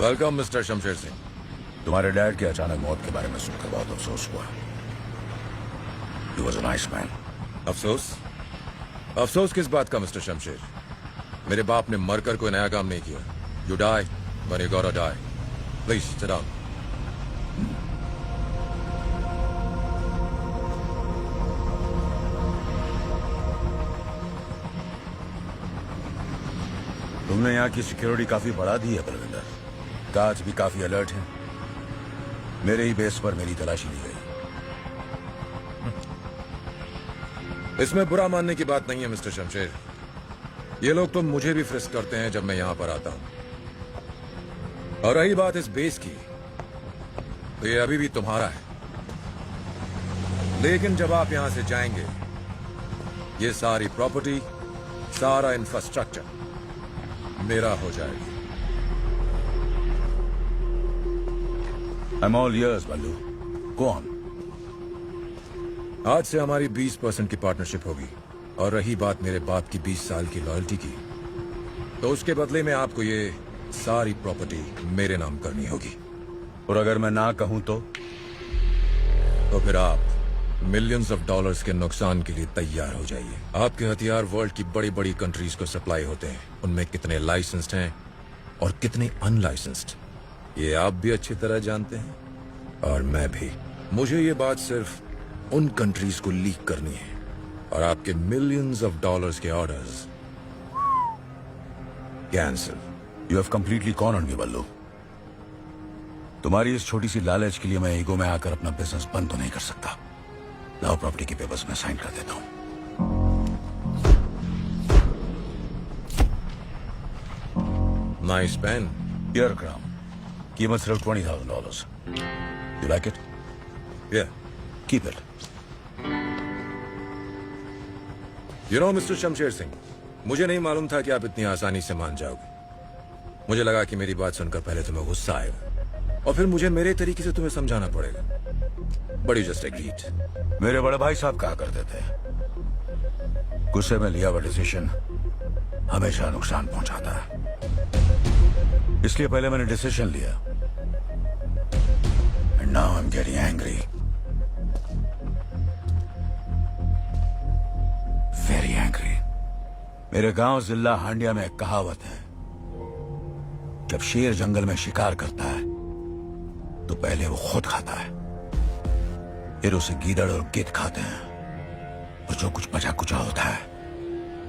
Welcome mister Shamsher Singh. तुम्हारे dad की अचानक मौत के बारे में सुनकर बहुत अफसोस हुआ। He was a nice man. अफसोस? अफसोस किस बात का मिस्टर शमशेर? मेरे बाप ने मरकर कोई नया काम नहीं किया। You die when you gotta die. Please sit down. तुमने यहाँ की सिक्योरिटी काफी बढ़ा दी है बलविंदर। गार्ड्स भी काफी अलर्ट हैं। मेरे ही बेस पर मेरी तलाशी ली गई। इसमें बुरा मानने की बात नहीं है मिस्टर शमशेर। ये लोग तो मुझे भी फ्रिस्क करते हैं जब मैं यहां पर आता हूं। और रही बात इस बेस की, तो ये अभी भी तुम्हारा है। लेकिन जब आप यहां से जाएंगे, ये सारी प्रॉपर्टी, सारा इंफ्रास्ट्रक्चर मेरा हो जाएगा। I'm all ears, Ballu. Go on. आज से हमारी 20% की पार्टनरशिप होगी। और रही बात मेरे बाप की 20 साल की लॉयल्टी की, तो उसके बदले में आपको ये सारी प्रॉपर्टी मेरे नाम करनी होगी। और अगर मैं ना कहूं तो फिर आप मिलियंस ऑफ डॉलर्स के नुकसान के लिए तैयार हो जाइए। आपके हथियार वर्ल्ड की बड़ी बड़ी कंट्रीज को सप्लाई होते हैं। उनमें कितने लाइसेंस्ड हैं और कितने अनलाइसेंस्ड, ये आप भी अच्छी तरह जानते हैं और मैं भी। मुझे ये बात सिर्फ उन कंट्रीज को लीक करनी है और आपके मिलियंस ऑफ डॉलर्स के orders cancel. You have completely gone on me, बल्लू। तुम्हारी इस छोटी सी लालच के लिए मैं ईगो में आकर अपना बिजनेस बंद तो नहीं कर सकता। लाओ प्रॉपर्टी के पेपर्स में साइन कर देता हूं। Nice pen. Here, Graham. कीमत सिर्फ $20,000। You like it? Yeah. Keep it. You know, mister Shamsher Singh, मुझे नहीं मालूम था कि आप इतनी आसानी से मान जाओगे। मुझे लगा कि मेरी बात सुनकर पहले तुम्हें गुस्सा आएगा और फिर मुझे मेरे तरीके से तुम्हें समझाना पड़ेगा। But you just agreed. मेरे बड़े भाई साहब कहा करते थे, गुस्से में लिया हुआ डिसीजन हमेशा नुकसान पहुंचाता है। इसलिए पहले मैंने डिसीजन लिया। And now I'm getting angry. Very angry. मेरे गांव जिला हांडिया में एक कहावत है, जब शेर जंगल में शिकार करता है तो पहले वो खुद खाता है, फिर उसे गीदड़ और गिद्ध खाते हैं, और जो कुछ बचा कुचा होता है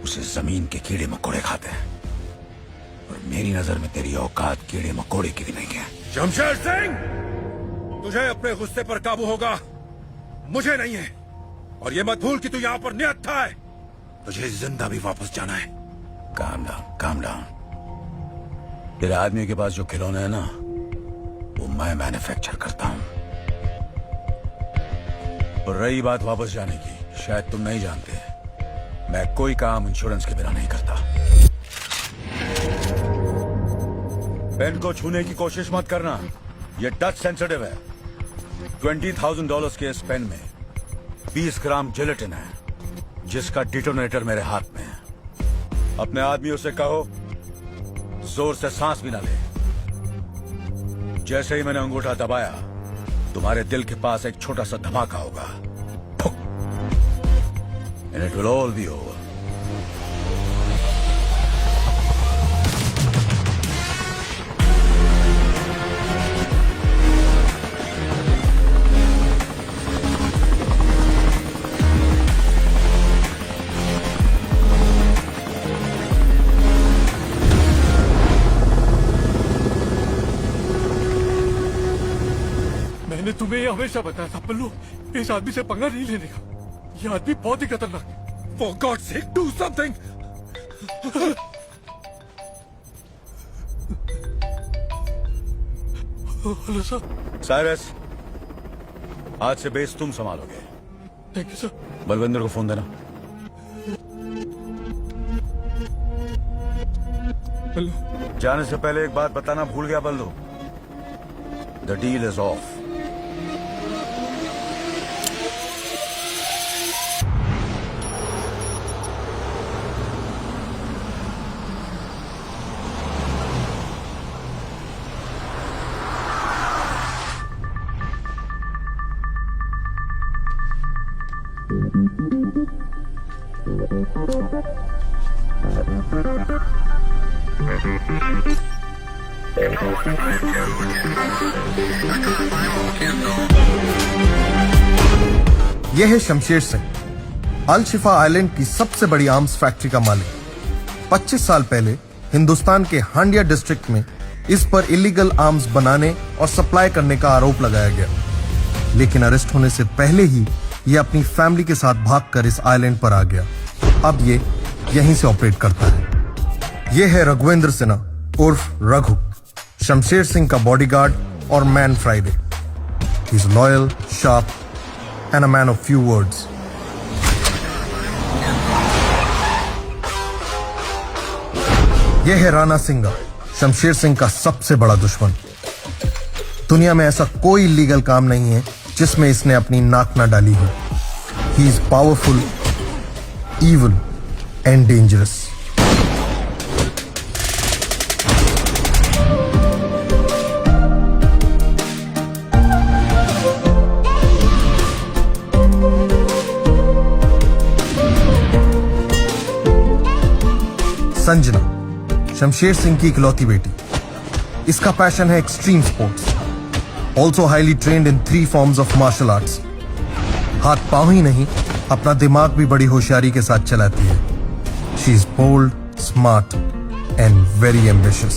उसे जमीन के कीड़े मकोड़े खाते हैं। और मेरी नजर में तेरी औकात कीड़े मकोड़े की भी नहीं है। शमशेर सिंह, तुझे अपने गुस्से पर काबू होगा, मुझे नहीं है। और ये मत भूल कि तू यहाँ पर निहत्था है, तुझे जिंदा भी वापस जाना है। Calm down, calm down. तेरे आदमी के पास जो खिलौने हैं ना, वो मैं मैन्युफैक्चर करता हूं। और रही बात वापस जाने की, शायद तुम नहीं जानते, मैं कोई काम इंश्योरेंस के बिना नहीं करता। पेन को छूने की कोशिश मत करना, ये टच सेंसिटिव है। $20,000 के इस पेन में 20 ग्राम जिलेटिन है, जिसका डिटोनेटर मेरे हाथ में है। अपने आदमियों से कहो जोर से सांस भी ना ले। जैसे ही मैंने अंगूठा दबाया, तुम्हारे दिल के पास एक छोटा सा धमाका होगा, and it will all be over. मैंने तुम्हें ये हमेशा बताया था पल्लू, इस आदमी से पंगा नहीं लेने का। ये आदमी बहुत ही खतरनाक है। For God's sake, do something! Hello sir. Cyrus, आज से बेस तुम संभालोगे। Thank you sir. बलविंदर को फोन देना। पल्लू, जाने से पहले एक बात बताना भूल गया बल्लू, द डील इज ऑफ। यह है शमशेर सिंह, अल शिफा आइलैंड की सबसे बड़ी आर्म्स फैक्ट्री का मालिक। 25 साल पहले हिंदुस्तान के हांडिया डिस्ट्रिक्ट में इस पर इलीगल आर्म्स बनाने और सप्लाई करने का आरोप लगाया गया, लेकिन अरेस्ट होने से पहले ही यह अपनी फैमिली के साथ भागकर इस आइलैंड पर आ गया। अब ये यहीं से ऑपरेट करता है। यह है रघुवेंद्र सिन्हा उर्फ रघु, शमशेर सिंह का बॉडीगार्ड और man Friday. He is loyal, sharp and a man of few words. यह है राणा सिंघा, शमशेर सिंह का सबसे बड़ा दुश्मन। दुनिया में ऐसा कोई लीगल काम नहीं है जिसमें इसने अपनी नाक ना डाली हो। He is powerful, evil and dangerous. Sanjana, Shamsher Singh की इकलौती बेटी। इसका पैशन है extreme sports, also highly trained in 3 forms of martial arts. हाथ पांव ही नहीं, अपना दिमाग भी बड़ी होशियारी के साथ चलाती है। She is bold, smart and very ambitious.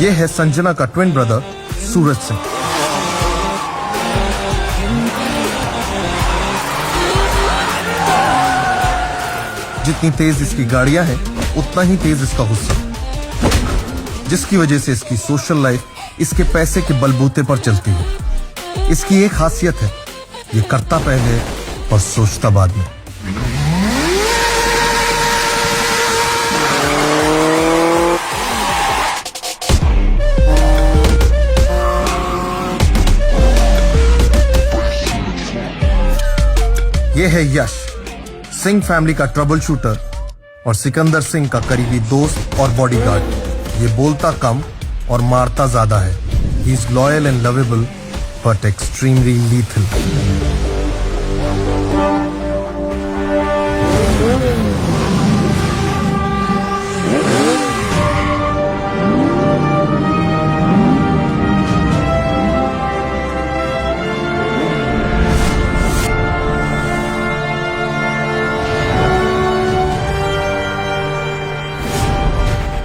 यह है संजना का ट्विन ब्रदर सूरज सिंह। जितनी तेज इसकी गाड़ियां हैं, उतना ही तेज इसका गुस्सा, जिसकी वजह से इसकी सोशल लाइफ इसके पैसे के बलबूते पर चलती है। इसकी एक खासियत है, ये करता पहले और सोचता बाद में। यह है यश, सिंह फैमिली का ट्रबल शूटर और सिकंदर सिंह का करीबी दोस्त और बॉडीगार्ड। ये बोलता कम और मारता ज्यादा है। He is loyal and lovable but extremely lethal.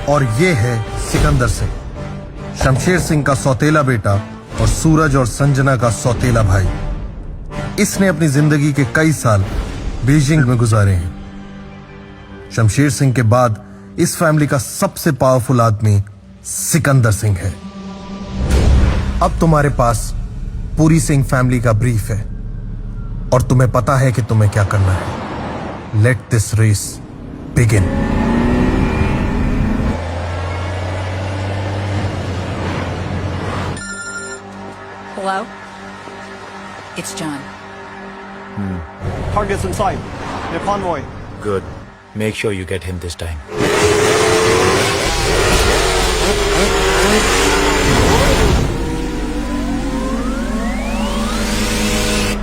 और ये है सिकंदर सिंह, शमशेर सिंह का सौतेला बेटा और सूरज और संजना का सौतेला भाई। इसने अपनी जिंदगी के कई साल बीजिंग में गुजारे हैं। शमशेर सिंह के बाद इस फैमिली का सबसे पावरफुल आदमी सिकंदर सिंह है। अब तुम्हारे पास पूरी सिंह फैमिली का ब्रीफ है और तुम्हें पता है कि तुम्हें क्या करना है। Let this race begin. Hello? It's John. Target's in sight. In a convoy. Good. Make sure you get him this time.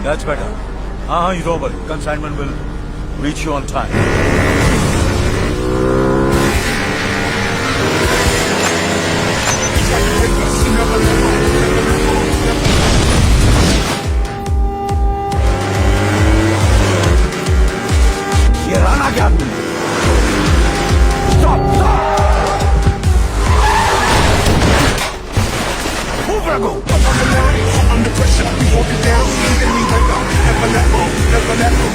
That's better. You don't worry. Consignment will reach you on time. ये राणा क्या आदमी है? Stop! Stop! Move, Raghu! Under pressure, we hold it down. Even we went down. Never let go. Never let go.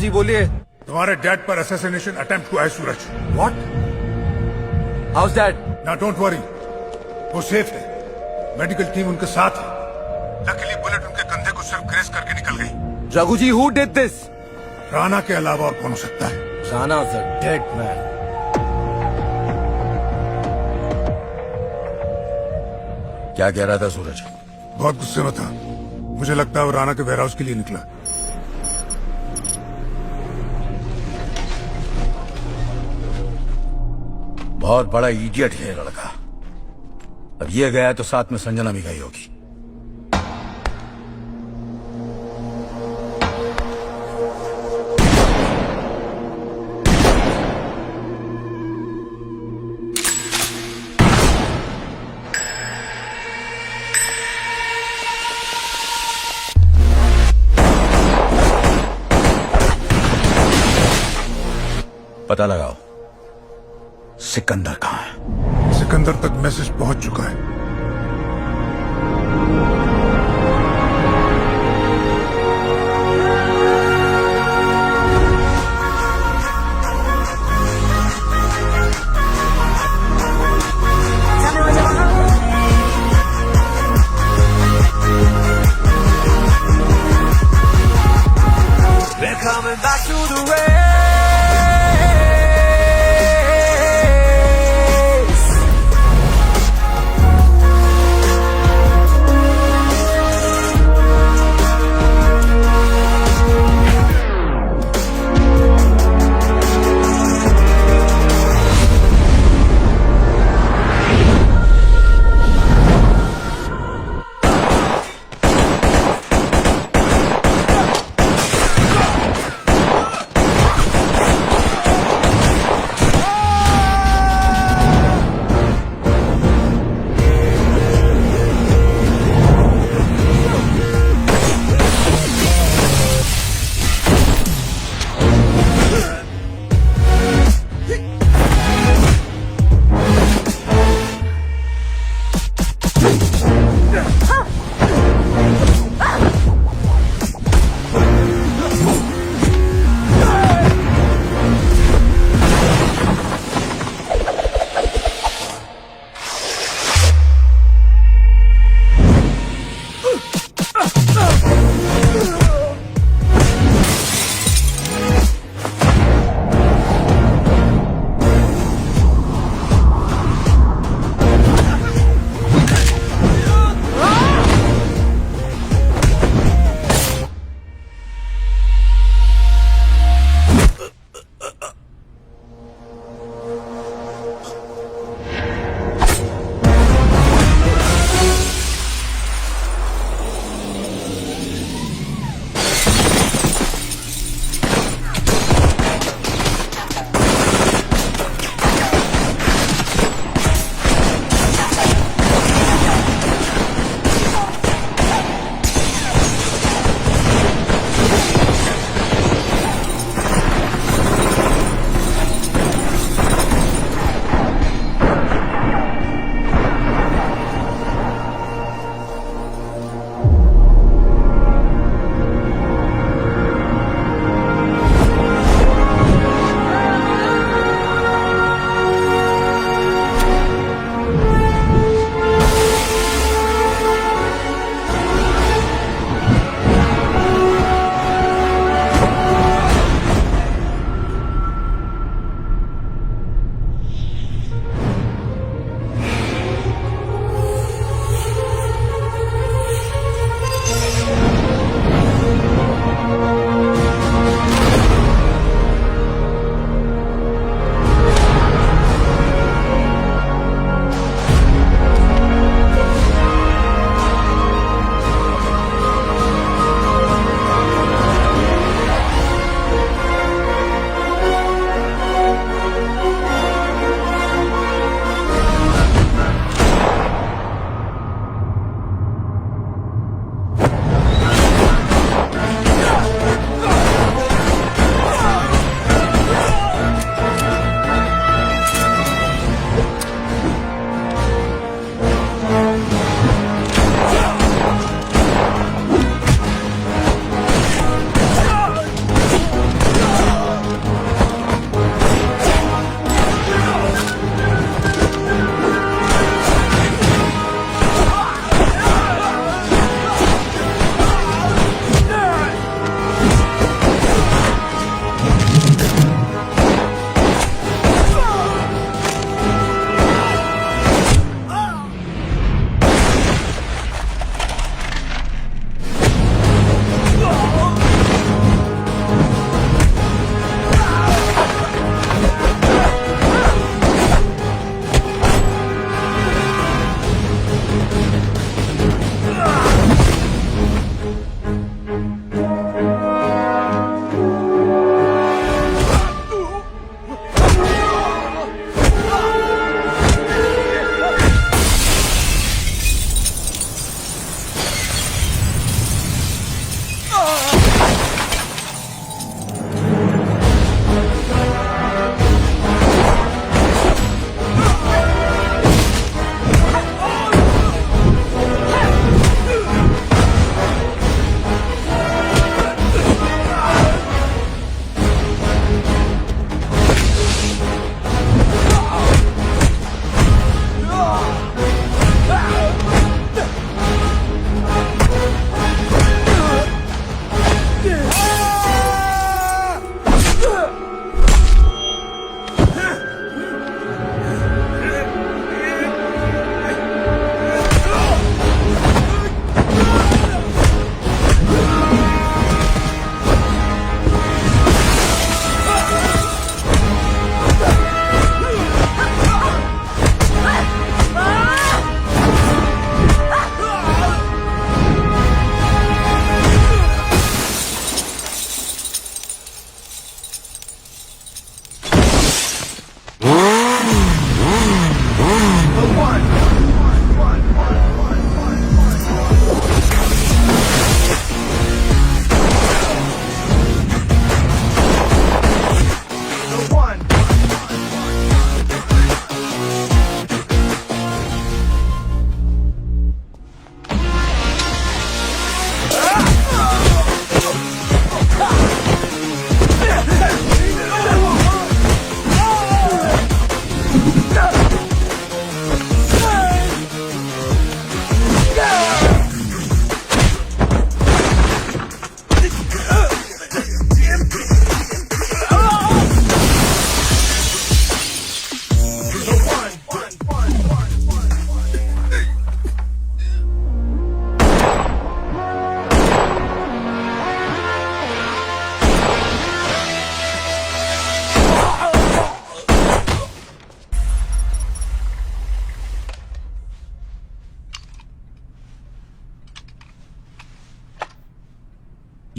जी बोलिए। तुम्हारे dad पर assassination attempt हुआ है सूरज। What? How's that? ना डोंट वरी, वो सेफ है। मेडिकल टीम उनके साथ है। लकीली बुलेट उनके कंधे को सिर्फ ग्रेस करके निकल गई। Raghu ji, who did this? Rana के अलावा और कौन हो सकता है? Rana's a dead man. क्या कह रहा था सूरज? बहुत गुस्से में था। मुझे लगता है वो राणा के वेयरहाउस के लिए निकला। बहुत बड़ा इडियट है ये लड़का। अब ये गया तो साथ में संजना भी गई होगी। पता लगाओ सिकंदर कहाँ है। सिकंदर तक मैसेज पहुंच चुका है। We're coming back to the race.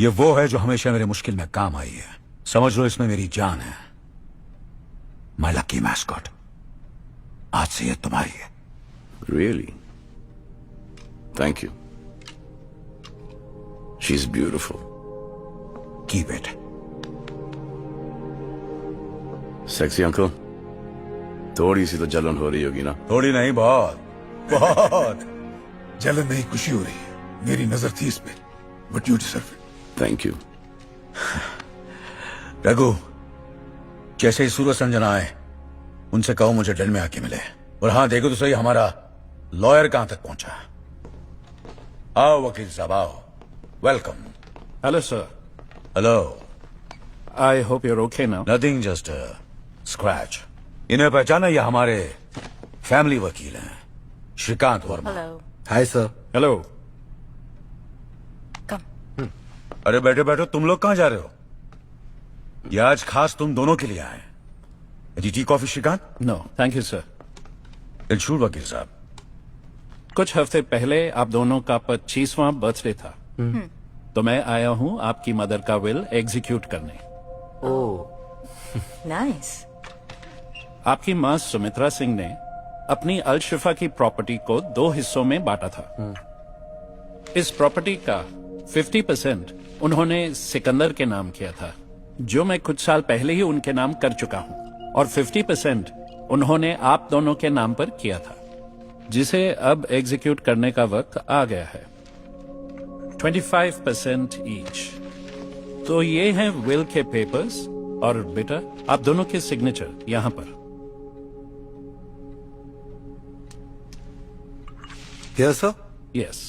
ये वो है जो हमेशा मेरे मुश्किल में काम आई है। समझ लो इसमें मेरी जान है। माय लकी मैस्कॉट, आज से ये तुम्हारी है। Really? Thank you. She's beautiful. Keep it. Sexy uncle? थोड़ी सी तो जलन हो रही होगी ना? थोड़ी नहीं, बहुत बहुत। जलन नहीं, खुशी हो रही है। मेरी नजर थी इस पे, but you deserve it. Thank you. Raghu, जैसे ही सूरज संजना आए उनसे कहो मुझे डल में आके मिले। और हाँ, देखो तो सही हमारा लॉयर कहां तक पहुंचा। आओ वकील साहब, आओ। Welcome. Hello, sir. Hello. I hope you're okay now. Nothing, just scratch. इन्हें पहचाना, ये हमारे फैमिली वकील हैं, Shrikant Varma. Hello. Hi sir. Hello. Come. अरे बैठो बैठो, तुम लोग कहां जा रहे हो? ये आज खास तुम दोनों के लिए आए। जी tea coffee Shrikant? No, thank you, sir. दिलशूर वकील साहब। कुछ हफ्ते पहले आप दोनों का 25वां बर्थडे था, तो मैं आया हूं आपकी मदर का विल एग्जीक्यूट करने। Nice. आपकी मां सुमित्रा सिंह ने अपनी अल शिफा की प्रॉपर्टी को 2 हिस्सों में बांटा था। इस प्रॉपर्टी का 50% उन्होंने सिकंदर के नाम किया था, जो मैं कुछ साल पहले ही उनके नाम कर चुका हूं, और 50% उन्होंने आप दोनों के नाम पर किया था, जिसे अब एग्जीक्यूट करने का वक्त आ गया है। 25% ईच। तो ये हैं विल के पेपर्स, और बेटा आप दोनों के सिग्नेचर यहां पर। Here, sir? यस।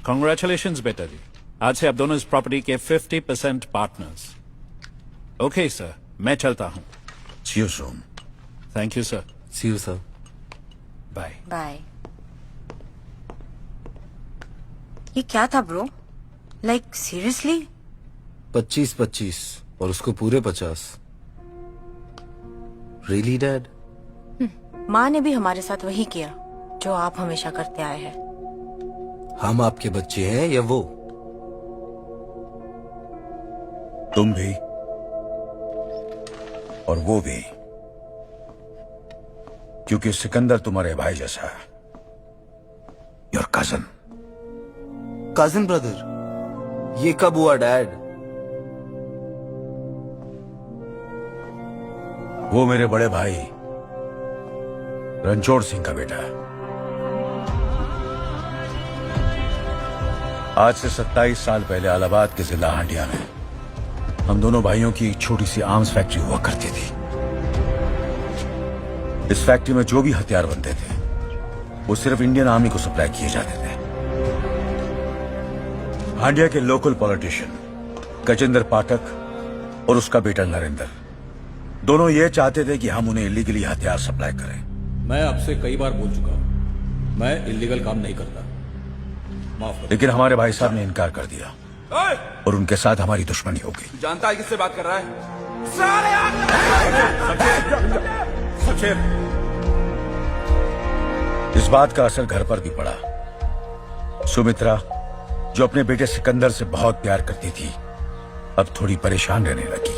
Congratulations बेटा जी, आज से आप दोनों इस प्रॉपर्टी के 50% पार्टनर्स। ओके सर, मैं चलता हूं। See you soon. Thank you sir. See you, sir. Bye. Bye. ये क्या था ब्रो? Like seriously? 25-25 और उसको पूरे 50। Really, Dad? माँ ने भी हमारे साथ वही किया जो आप हमेशा करते आए हैं। हम आपके बच्चे हैं या वो? तुम भी और वो भी, क्योंकि सिकंदर तुम्हारे भाई जैसा है। Your cousin. Cousin brother? ये कब हुआ डैड? वो मेरे बड़े भाई रणछोड़ सिंह का बेटा है। आज से 27 साल पहले इलाहाबाद के जिला हांडिया में हम दोनों भाइयों की एक छोटी सी आर्म्स फैक्ट्री हुआ करती थी। इस फैक्ट्री में जो भी हथियार बनते थे वो सिर्फ इंडियन आर्मी को सप्लाई किए जाते थे। हांडिया के लोकल पॉलिटिशियन गजेंद्र पाठक और उसका बेटा नरेंद्र, दोनों ये चाहते थे कि हम उन्हें इलीगली हथियार सप्लाई करें। मैं आपसे कई बार बोल चुका हूं, मैं इलीगल काम नहीं करता। माफ करो। लेकिन हमारे भाई साहब ने इनकार कर दिया और उनके साथ हमारी दुश्मनी हो गई। जानता है किससे बात कर रहा है? इस बात का असर घर पर भी पड़ा। सुमित्रा, जो अपने बेटे सिकंदर से बहुत प्यार करती थी, अब थोड़ी परेशान रहने लगी।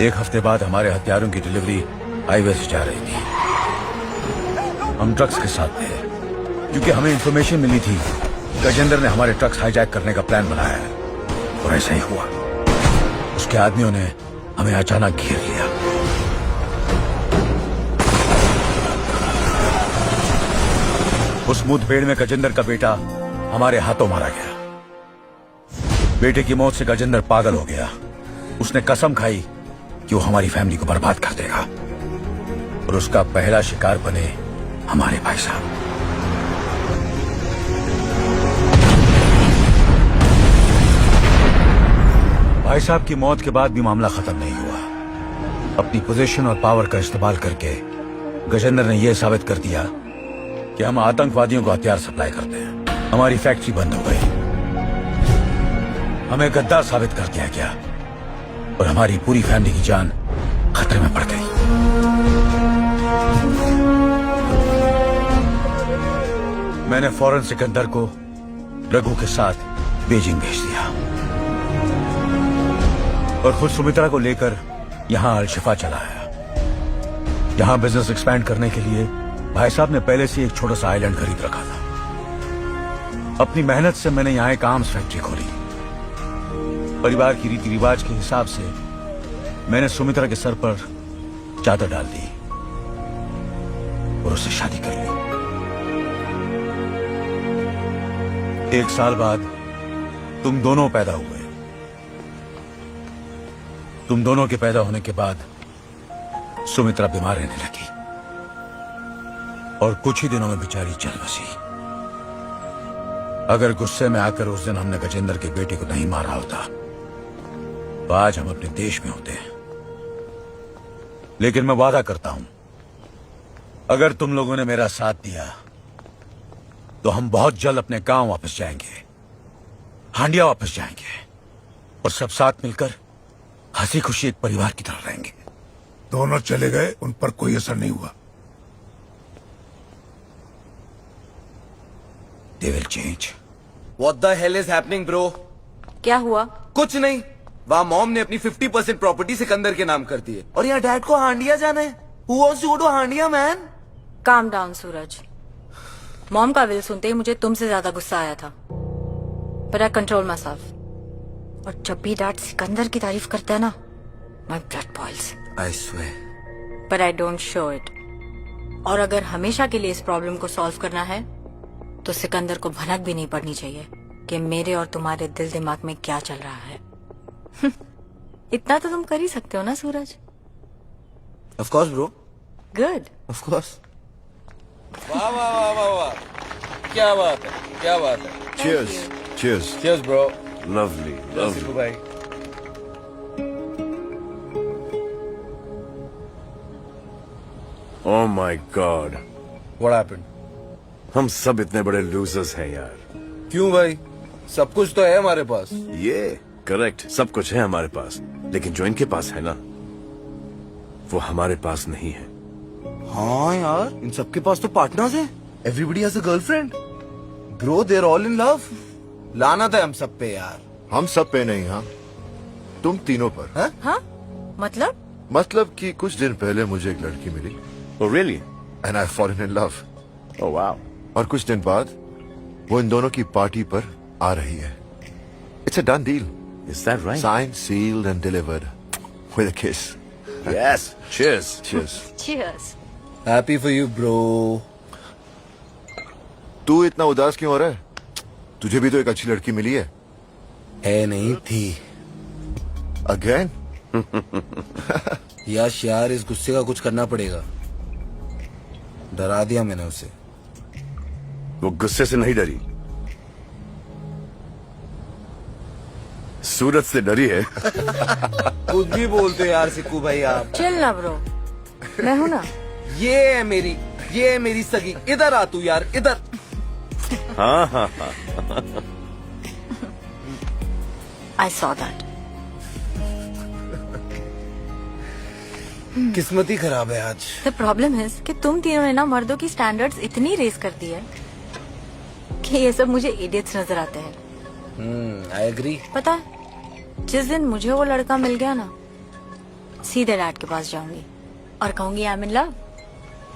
एक हफ्ते बाद हमारे हथियारों की डिलीवरी हाईवे से जा रही थी। हम ट्रक्स के साथ थे, क्योंकि हमें इंफॉर्मेशन मिली थी गजेंद्र ने हमारे ट्रक्स हाईजैक करने का प्लान बनाया है। और ऐसा ही हुआ। उसके आदमियों ने हमें अचानक घेर लिया। उस मुठभेड़ में गजेंद्र का बेटा हमारे हाथों मारा गया। बेटे की मौत से गजेंद्र पागल हो गया। उसने कसम खाई कि वो हमारी फैमिली को बर्बाद कर देगा, और उसका पहला शिकार बने हमारे भाई साहब। भाई साहब की मौत के बाद भी मामला खत्म नहीं हुआ। अपनी पोजीशन और पावर का इस्तेमाल करके गजेंद्र ने यह साबित कर दिया कि हम आतंकवादियों को हथियार सप्लाई करते हैं। हमारी फैक्ट्री बंद हो गई। हमें गद्दार साबित कर दिया गया और हमारी पूरी फैमिली की जान खतरे में पड़ गई। मैंने फौरन सिकंदर को रघु के साथ बीजिंग भेज दिया और खुद सुमित्रा को लेकर यहां अलशिफा चला आया। यहां बिजनेस एक्सपैंड करने के लिए भाई साहब ने पहले से एक छोटा सा आइलैंड खरीद रखा था। अपनी मेहनत से मैंने यहां एक आर्म्स फैक्ट्री खोली। परिवार की रीति रिवाज के हिसाब से मैंने सुमित्रा के सर पर चादर डाल दी और उससे शादी कर ली। 1 साल बाद तुम दोनों पैदा हुए। तुम दोनों के पैदा होने के बाद सुमित्रा बीमार रहने लगी और कुछ ही दिनों में बेचारी चल बसी। अगर गुस्से में आकर उस दिन हमने गजेंद्र के बेटे को नहीं मारा होता तो आज हम अपने देश में होते हैं। लेकिन मैं वादा करता हूं, अगर तुम लोगों ने मेरा साथ दिया तो हम बहुत जल्द अपने गांव वापस जाएंगे, हांडिया वापस जाएंगे और सब साथ मिलकर हंसी खुशी एक परिवार की तरह रहेंगे। दोनों चले गए, उन पर कोई असर नहीं हुआ। They will change. What the hell is happening, bro? क्या हुआ? कुछ नहीं। वहाँ मॉम ने अपनी 50% प्रॉपर्टी सिकंदर के नाम कर दी है और यहाँ डैड को हांडिया जाना है। Who wants to go to Handia, man? Calm down Suraj. Mom का विल सुनते ही मुझे तुमसे ज्यादा गुस्सा आया था, पर आई कंट्रोल माई सेल्फ। और जब भी डैड सिकंदर की तारीफ करता है ना, my blood boils. I swear. पर आई डोंट शो इट। और अगर हमेशा के लिए इस प्रॉब्लम को सॉल्व करना है तो सिकंदर को भनक भी नहीं पड़नी चाहिए कि मेरे और तुम्हारे दिल दिमाग में क्या चल रहा है। इतना तो तुम कर ही सकते हो ना सूरज? Of course, bro. Good. Of course. वाह वाह वाह वाह वाह, क्या बात है, क्या बात है। Cheers. Cheers. Cheers, bro. Lovely. Lovely. भाई। Oh my God. What happened? हम सब इतने बड़े लूजर्स हैं यार। क्यों भाई? सब कुछ तो है हमारे पास। ये करेक्ट, सब कुछ है हमारे पास, लेकिन जो इनके पास है ना, वो हमारे पास नहीं है। हाँ यार, इन सबके पास तो पार्टनर्स हैं। Everybody has a girlfriend. Bro, they're all in love. लाना था हम सब पे यार। हम सब पे नहीं, हाँ तुम तीनों पर। हाँ? मतलब कि कुछ दिन पहले मुझे एक लड़की मिली Oh really? And I fallen in love. Oh wow. और कुछ दिन बाद वो इन दोनों की पार्टी पर आ रही है। It's a done deal. Is that right? Signed, sealed and delivered with a kiss. Yes. Cheers. Cheers. Cheers. Happy for you, bro. तू इतना उदास क्यों हो रहा है? तुझे भी तो एक अच्छी लड़की मिली है। नहीं थी। अगेन? यश यार, इस गुस्से का कुछ करना पड़ेगा। डरा दिया मैंने उसे। वो गुस्से से नहीं डरी, सूरज से डरी है। कुछ भी बोलते यार सिक्कू भाई आप। चिल ना ब्रो, मैं हूं ना। ये है मेरी सगी। इधर आ तू यार, इधर। हाँ हाँ हाँ। I saw that. किस्मत ही खराब है आज। द प्रॉब्लम इज कि तुम तीनों ने ना मर्दों की स्टैंडर्ड्स इतनी रेस कर दी है कि ये सब मुझे इडियट्स नजर आते हैं। I agree. पता है, जिस दिन मुझे वो लड़का मिल गया ना, सीधे डैड के पास जाऊंगी और कहूंगी आई एम इन लव।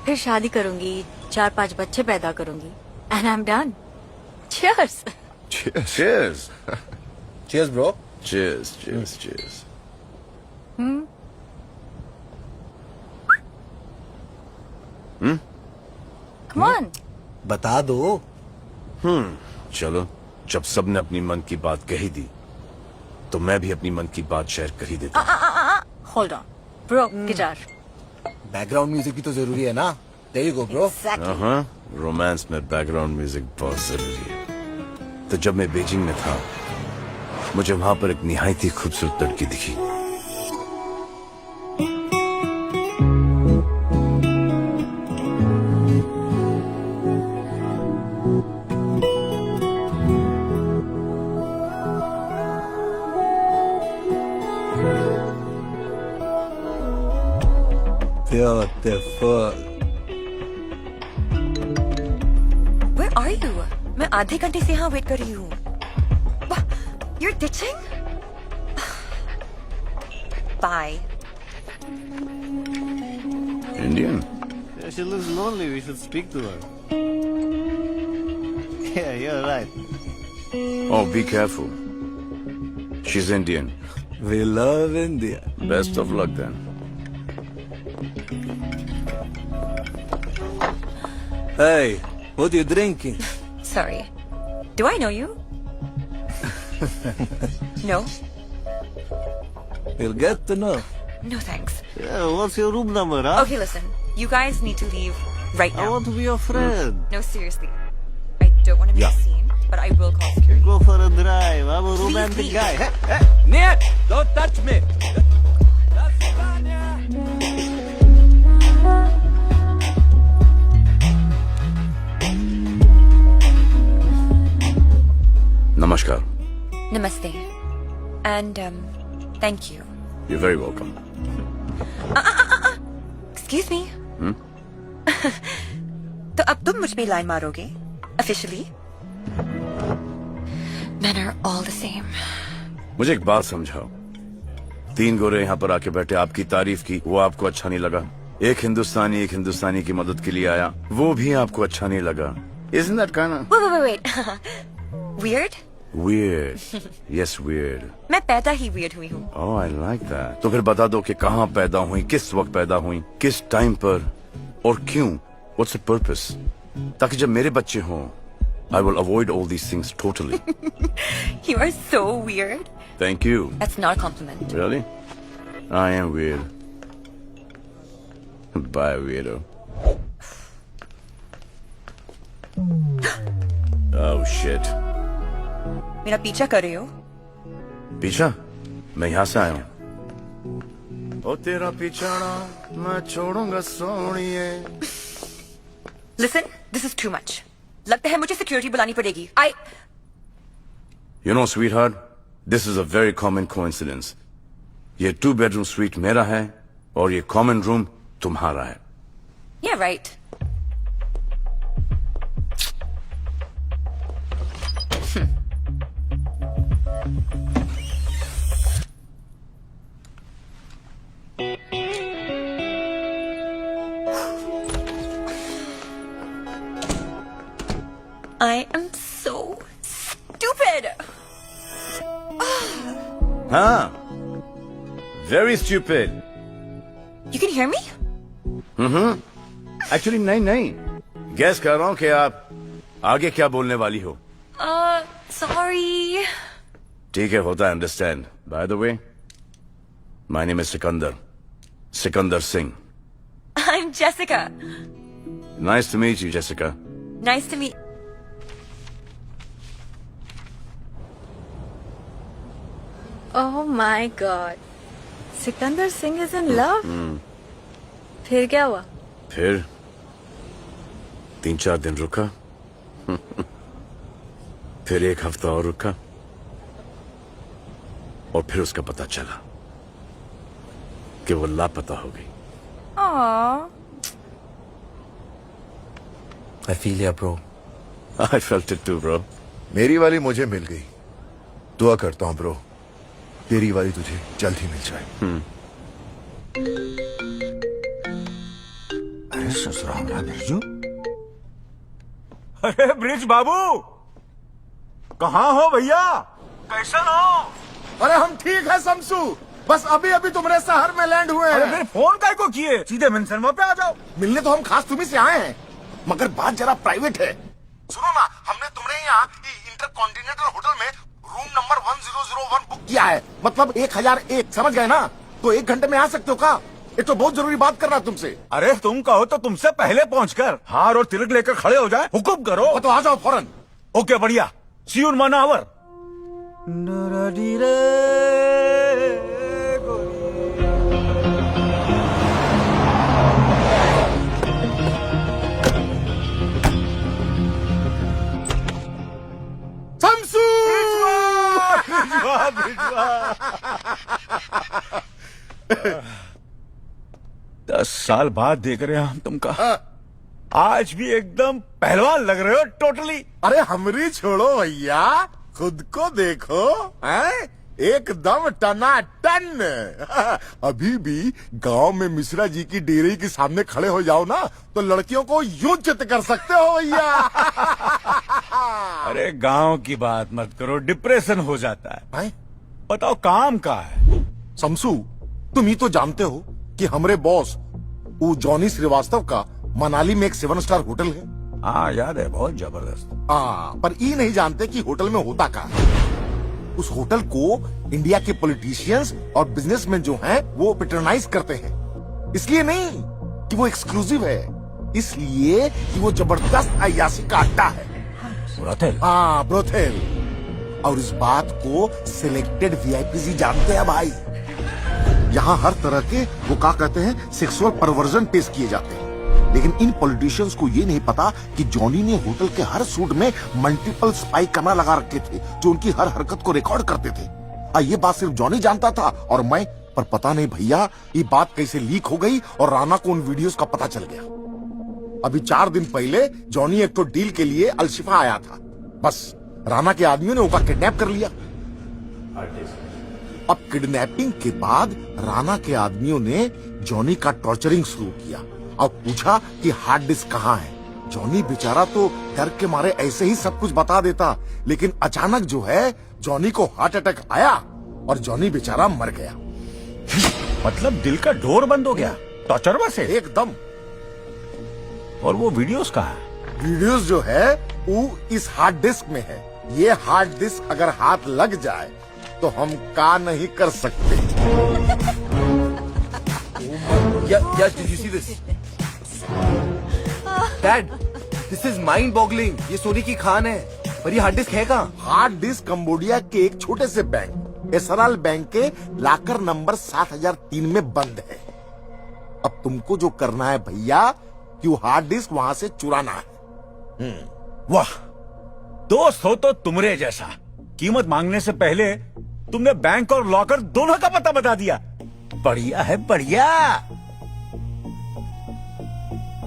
फिर शादी करूंगी, 4-5 बच्चे पैदा करूंगी and I am done. Cheers. Cheers. Cheers. Cheers, bro. Cheers. Cheers. Cheers. Come on. बता दो। चलो, जब सबने अपनी मन की बात कही दी, तो मैं भी अपनी मन की बात शेयर कर ही देता हूँ। Hold on. Bro, guitar. Background music भी तो जरूरी है ना। There you go, bro. Exactly. हाँ, रोमांस में बैकग्राउंड म्यूजिक बहुत जरूरी है। तो जब मैं बीजिंग में था, मुझे वहां पर एक निहायत ही खूबसूरत लड़की दिखी। Beautiful. Where are you? मैं आधे घंटे से यहाँ वेट कर रही हूँ. You're ditching? Bye. Indian? Yeah, she looks lonely. We should speak to her. Yeah, you're right. Oh, be careful. She's Indian. We love India. Best of luck then. Hey, what are you drinking? Sorry. Do I know you? No? We'll get to know. No thanks. Yeah, what's your room number, huh? Okay, listen. You guys need to leave right I now. want to be your friend. No, seriously. I don't want to make a scene, but I will call security. Go for a drive. I'm a romantic leave. guy. Hey, Niet! Don't touch me! Namaskar. Namaste. And, thank you. You're very welcome. Excuse me. तो अब तुम मुझ पे line मारोगे? Officially? Men are all the same. मुझे एक बात समझाओ. 3 गोरे यहाँ पर आके बैठे, आपकी तारीफ की, वो आपको अच्छा नहीं लगा. एक हिंदुस्तानी की मदद के लिए आया, वो भी आपको अच्छा नहीं लगा. Isn't that kind of Wait. Weird? weird? Yes, weird. मैं पैदा ही weird हुई हूँ. Oh, I like that. तो फिर बता दो कि कहाँ पैदा हुई, किस वक्त पैदा हुई, किस टाइम पर और क्यों? What's the purpose? ताकि जब मेरे बच्चे हों, I will avoid all these things totally. You are so weird. Thank you. That's not a compliment. Really? I am weird. Bye, weirdo. Oh shit. मेरा पीछा कर रहे हो? पीछा? मैं यहाँ से आया हूँ. ओ तेरा पीछाना मैं छोड़ूंगा सोनिए. Listen, this is too much. लगता है मुझे सिक्योरिटी बुलानी पड़ेगी. You know, sweetheart, this is a very common coincidence. ये 2-bedroom suite मेरा है और ये common room तुम्हारा है. Yeah, right. I am so stupid. हाँ, very stupid. You can hear me? Actually नहीं. Guess कर रहा हूँ कि आप आगे क्या बोलने वाली हो. Sorry. ठीक है, होता है, understand. By the way, my name is Sikandar Singh. I'm Jessica. Nice to meet you, Jessica. Nice to meet. Oh my God. Sikandar Singh is in love? फिर क्या हुआ? फिर 3-4 दिन रुका. फिर 1 हफ्ता और रुका और फिर उसका पता चला कि वो लापता हो गई. Aww. I feel ya, bro. I felt it too, bro. मेरी वाली मुझे मिल गई. दुआ करता हूँ ब्रो, तेरी वाली तुझे जल्द ही मिल जाए. अरे ससुराल बिरजू. अरे ब्रिज बाबू, कहाँ हो भैया? कैसे हो? अरे हम ठीक है शमसू, बस अभी अभी तुम्हारे शहर में लैंड हुए हैं. अरे फिर फोन काय को किए? सीधे मेंशन पे आ जाओ. मिलने तो हम खास तुम्ही से आए हैं, मगर बात जरा प्राइवेट है. सुनो ना, हमने तुम्हारे यहाँ इंटरकॉन्टिनेंटल होटल में रूम नंबर 1001 बुक किया है. मतलब 1001, समझ गए ना? तो 1 घंटे में आ सकते हो का? एक तो बहुत जरूरी बात करना तुमसे. अरे तुम कहो तो तुमसे पहले पहुंचकर हार और तिलक लेकर खड़े हो जाए. हुक्म करो. तो आ जाओ फौरन. ओके, बढ़िया. सी यू इन 1 hour. शमसू! 10 साल बाद देख रहे हैं हम तुमका. आज भी एकदम पहलवान लग रहे हो टोटली। अरे हमरी छोड़ो भैया, खुद को देखो, हैं? एकदम टनाटन। अभी भी गांव में मिश्रा जी की डेयरी के सामने खड़े हो जाओ ना तो लड़कियों को यूं चित कर सकते हो भैया। अरे गांव की बात मत करो, डिप्रेशन हो जाता है। बताओ काम का है। शमसू, तुम ही तो जानते हो कि हमारे बॉस वो जॉनी श्रीवास्तव का मनाली में एक 7 स्टार होटल है। हाँ याद है, बहुत जबरदस्त। हाँ, पर ये नहीं जानते कि होटल में होता क्या है। उस होटल को इंडिया के पॉलिटिशियंस और बिजनेसमैन जो हैं वो पेट्रोनाइज करते हैं। इसलिए नहीं कि वो एक्सक्लूसिव है, इसलिए कि वो जबरदस्त अय्याशी का अड्डा है। ब्रोथेल? हाँ, ब्रोथेल। और इस बात को सिलेक्टेड वीआईपी ही जानते हैं भाई। यहाँ हर तरह के वो क्या कहते हैं सेक्सुअल परवर्जन पेश किए जाते हैं। लेकिन इन पॉलिटिशियंस को ये नहीं पता कि जॉनी ने होटल के हर सूट में मल्टीपल स्पाई कैमरा लगा रखे थे जो उनकी हर हरकत को रिकॉर्ड करते थे। ये बात सिर्फ जॉनी जानता था और मैं, पर पता नहीं भैया ये बात कैसे लीक हो गई और राणा को उन वीडियोस का पता चल गया। अभी 4 दिन पहले जॉनी एक तो डील के लिए अलशिफा आया था, बस राणा के आदमियों ने उसका किडनैप कर लिया। अब किडनैपिंग के बाद राणा के आदमियों ने जॉनी का टॉर्चरिंग शुरू किया और पूछा कि हार्ड डिस्क कहाँ है। जॉनी बेचारा तो डर के मारे ऐसे ही सब कुछ बता देता, लेकिन अचानक जो है जॉनी को हार्ट अटैक आया और जॉनी बेचारा मर गया। मतलब दिल का डोर बंद हो गया टॉर्चर से एकदम। और वो वीडियोस कहाँ है? वीडियोस जो है वो इस हार्ड डिस्क में है। ये हार्ड डिस्क अगर हाथ लग जाए तो हम का नहीं कर सकते। Yes, did you see this? Dad, this is mind-boggling. ये सोने की खान है, पर ये हार्ड डिस्क है कहाँ? हार्ड डिस्क कंबोडिया के एक छोटे से बैंक एसराल बैंक के लाकर नंबर 7003 में बंद है। अब तुमको जो करना है भैया कि वो हार्ड डिस्क वहां से चुराना है। वाह, दोस्त हो तो तुमरे जैसा। कीमत मांगने से पहले तुमने बैंक और लॉकर दोनों का पता बता दिया। बढ़िया है, बढ़िया।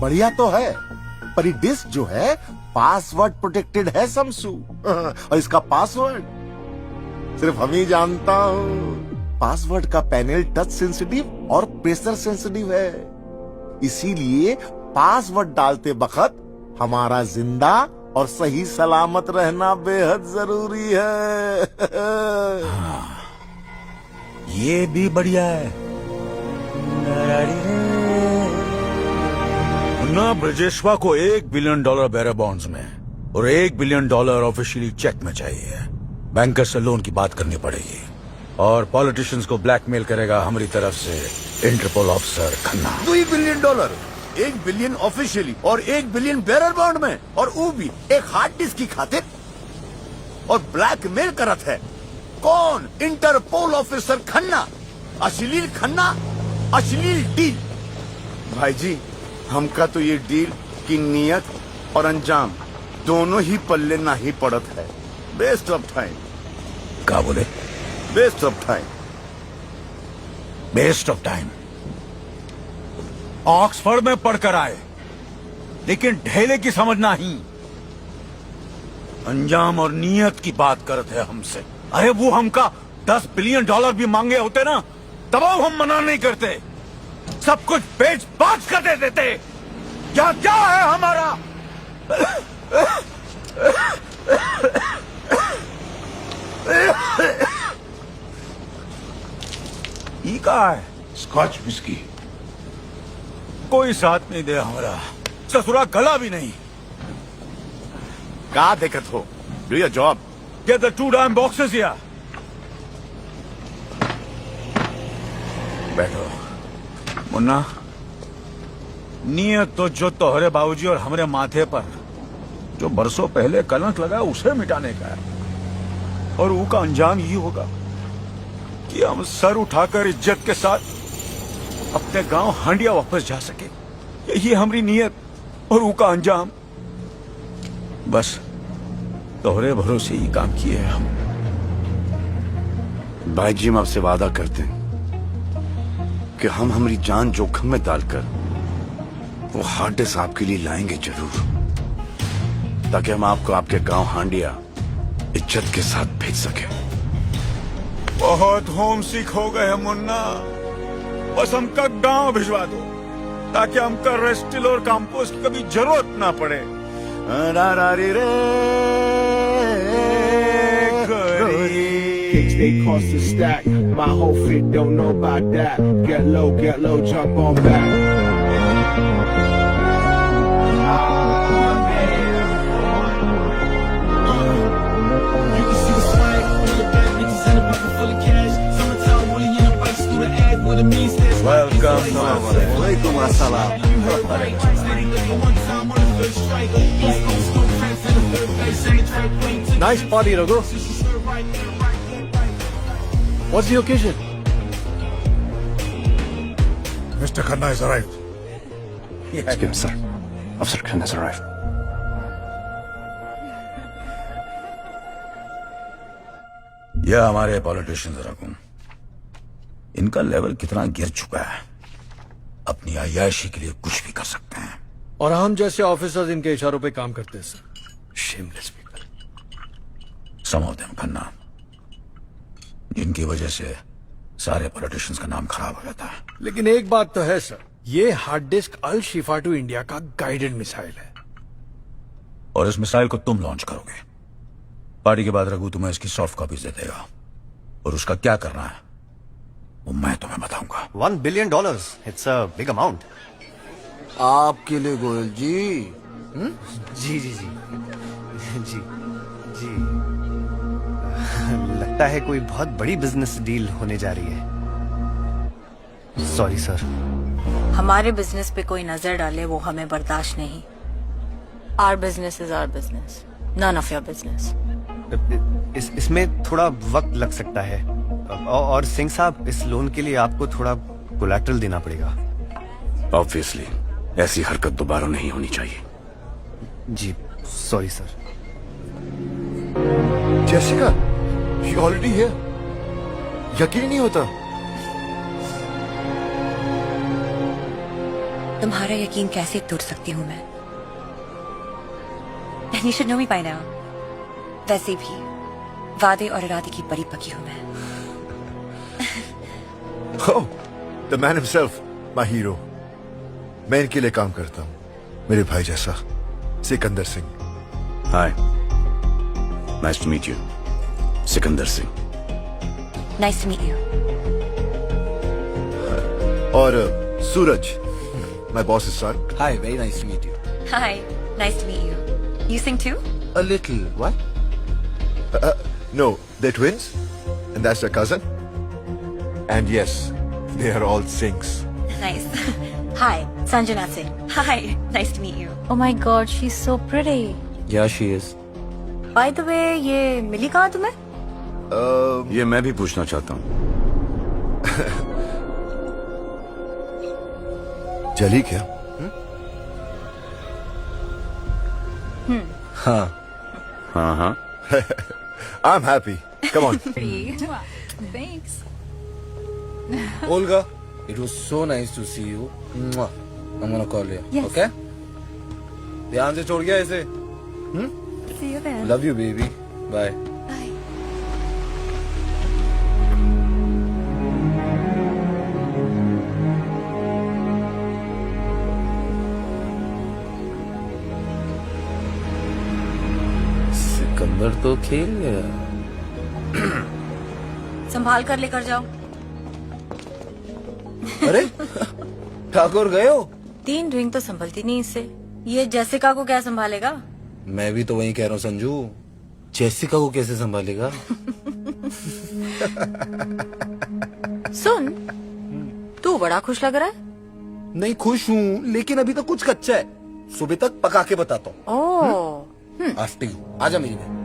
बढ़िया तो है, पर ये डिस्क जो है पासवर्ड प्रोटेक्टेड है शमसू। और इसका पासवर्ड सिर्फ हम ही जानता हूँ। पासवर्ड का पैनल टच सेंसिटिव और प्रेशर सेंसिटिव है, इसीलिए पासवर्ड डालते वक्त हमारा जिंदा और सही सलामत रहना बेहद जरूरी है। ये भी बढ़िया है। मुन्ना ब्रजेश्वा को $1 बिलियन बेरर बॉन्ड्स में और $1 बिलियन ऑफिशियली चेक में चाहिए। बैंकर से लोन की बात करनी पड़ेगी और पॉलिटिशियंस को ब्लैकमेल करेगा हमारी तरफ से Interpol officer Khanna. $2 billion, $1 billion officially और $1 बिलियन बेरर बॉन्ड में, और वो भी एक हार्ड डिस्क की खातिर। और ब्लैकमेल करत है कौन? Interpol officer Khanna. अश्लील खन्ना, अश्लील डील। भाई जी, हमका तो ये डील की नियत और अंजाम दोनों ही पल्ले ना ही पड़त है। Waste of time. क्या बोले? Waste of time. Waste of time. Oxford में पढ़कर आए लेकिन ढेले की समझ नहीं। अंजाम और नियत की बात करते हैं हमसे। अरे वो हमका $10 बिलियन भी मांगे होते ना, तब हम मना नहीं करते। सब कुछ बेच बाच कर दे देते। क्या क्या है हमारा? ई कहा है? Scotch whisky. कोई साथ नहीं दे हमारा, ससुरा गला भी नहीं। का दिक्कत हो? Do your job. Get the 2 damn boxes here. बैठो। मुन्ना, नियत तो जो तोहरे बाबूजी और हमारे माथे पर जो बरसों पहले कलंक लगा उसे मिटाने का है। और वो का अंजाम ये होगा कि हम सर उठाकर इज्जत के साथ अपने गांव हांडिया वापस जा सके। यही हमारी नियत और वो का अंजाम। बस तोहरे भरोसे ही काम किए हैं हम। भाई जी, हम आपसे वादा करते हैं कि हम हमारी जान जोखिम में डालकर वो हार्ड डिस्क आपके लिए लाएंगे जरूर, ताकि हम आपको आपके गांव हांडिया इज्जत के साथ भेज सके। बहुत होम सिक हो गए हैं मुन्ना, बस हमका गांव भिजवा दो, ताकि हमका रेस्टिल और कंपोस्ट की कभी जरूरत ना पड़े। Kicks they cost a stack. My whole fit don't know about that. Get low, jump on back. You can see the swag on the back, bitches in a bucket full of cash. Summertime, Willie in a bike, through the ad with a mean stash. Welcome, Walaikum assalam. Nice party, Raghu. What's the occasion? Mr. Khanna has arrived. Excuse me, sir. Officer Khan has arrived. यह हमारे politicians raccoon, इनका level कितना गिर चुका है, अपनी अय्याशी के लिए कुछ भी कर सकते हैं। और हम जैसे ऑफिसर्स इनके इशारों पे काम करते हैं sir. Shameless people. Some of them Khanna, जिनकी वजह से सारे पॉलिटिशियंस का नाम खराब हो जाता है। लेकिन एक बात तो है सर, ये hard disk Al Shifa to India का गाइडेड मिसाइल है, और इस मिसाइल को तुम लॉन्च करोगे। पार्टी के बाद रघु तुम्हें इसकी सॉफ्ट कॉपीज दे देगा, और उसका क्या करना है वो मैं तुम्हें बताऊंगा। $1 billion. It's a big amount. आपके लिए गोयल जी। जी जी जी जी जी लगता है कोई बहुत बड़ी बिजनेस डील होने जा रही है। Sorry sir. हमारे बिजनेस पे कोई नजर डाले वो हमें बर्दाश्त नहीं। Our business is our business, none of your business. इसमें थोड़ा वक्त लग सकता है, और सिंह साहब इस लोन के लिए आपको थोड़ा कोलैटरल देना पड़ेगा। ऑब्वियसली ऐसी हरकत दोबारा नहीं होनी चाहिए। जी sorry sir. Jessica, she already here. यकीन नहीं होता। तुम्हारा यकीन कैसे तोड़ सकती हूँ मैं? And you should know me by now. वैसे भी वादे और इरादे की बड़ी पकी हूँ मैं। Oh, the man himself, my hero. मैं इनके लिए काम करता हूँ, मेरे भाई जैसा, Sikandar Singh. Hi, nice to meet you, Sikandar Singh. Nice to meet you. और Suraj, my boss's son. Hi, very nice to meet you. Hi, nice to meet you. You sing too? A little. What? No, they're twins, and that's their cousin. And yes, they are all Singhs. Nice. Hi, Sanjana Singh. Hi, nice to meet you. Oh my God, she's so pretty. Yeah, she is. By the way, ये मिली कहाँ तुम्हें? ये मैं भी पूछना चाहता हूँ। जली क्या? हाँ। हाँ हाँ। I'm happy. Come on. Thanks. Olga, it was so nice to see you. Mwah. I'm gonna call you. Yes. Okay? ध्यान से छोड़ गया ऐसे। See you then. Love you, baby. Bye. Bye. Sikandar तो खेल गया। संभाल कर लेकर जाओ। अरे ठाकुर गए हो? 3 रिंग तो संभलती नहीं इससे। ये जेसिका को क्या संभालेगा? मैं भी तो वही कह रहा हूँ संजू, जेसिका को कैसे संभालेगा? सुन, तू बड़ा खुश लग रहा है। नहीं खुश हूँ, लेकिन अभी तो कुछ कच्चा है, सुबह तक पका के बताता हूँ। ओह, आफ्टर यू, आजा मेरी में।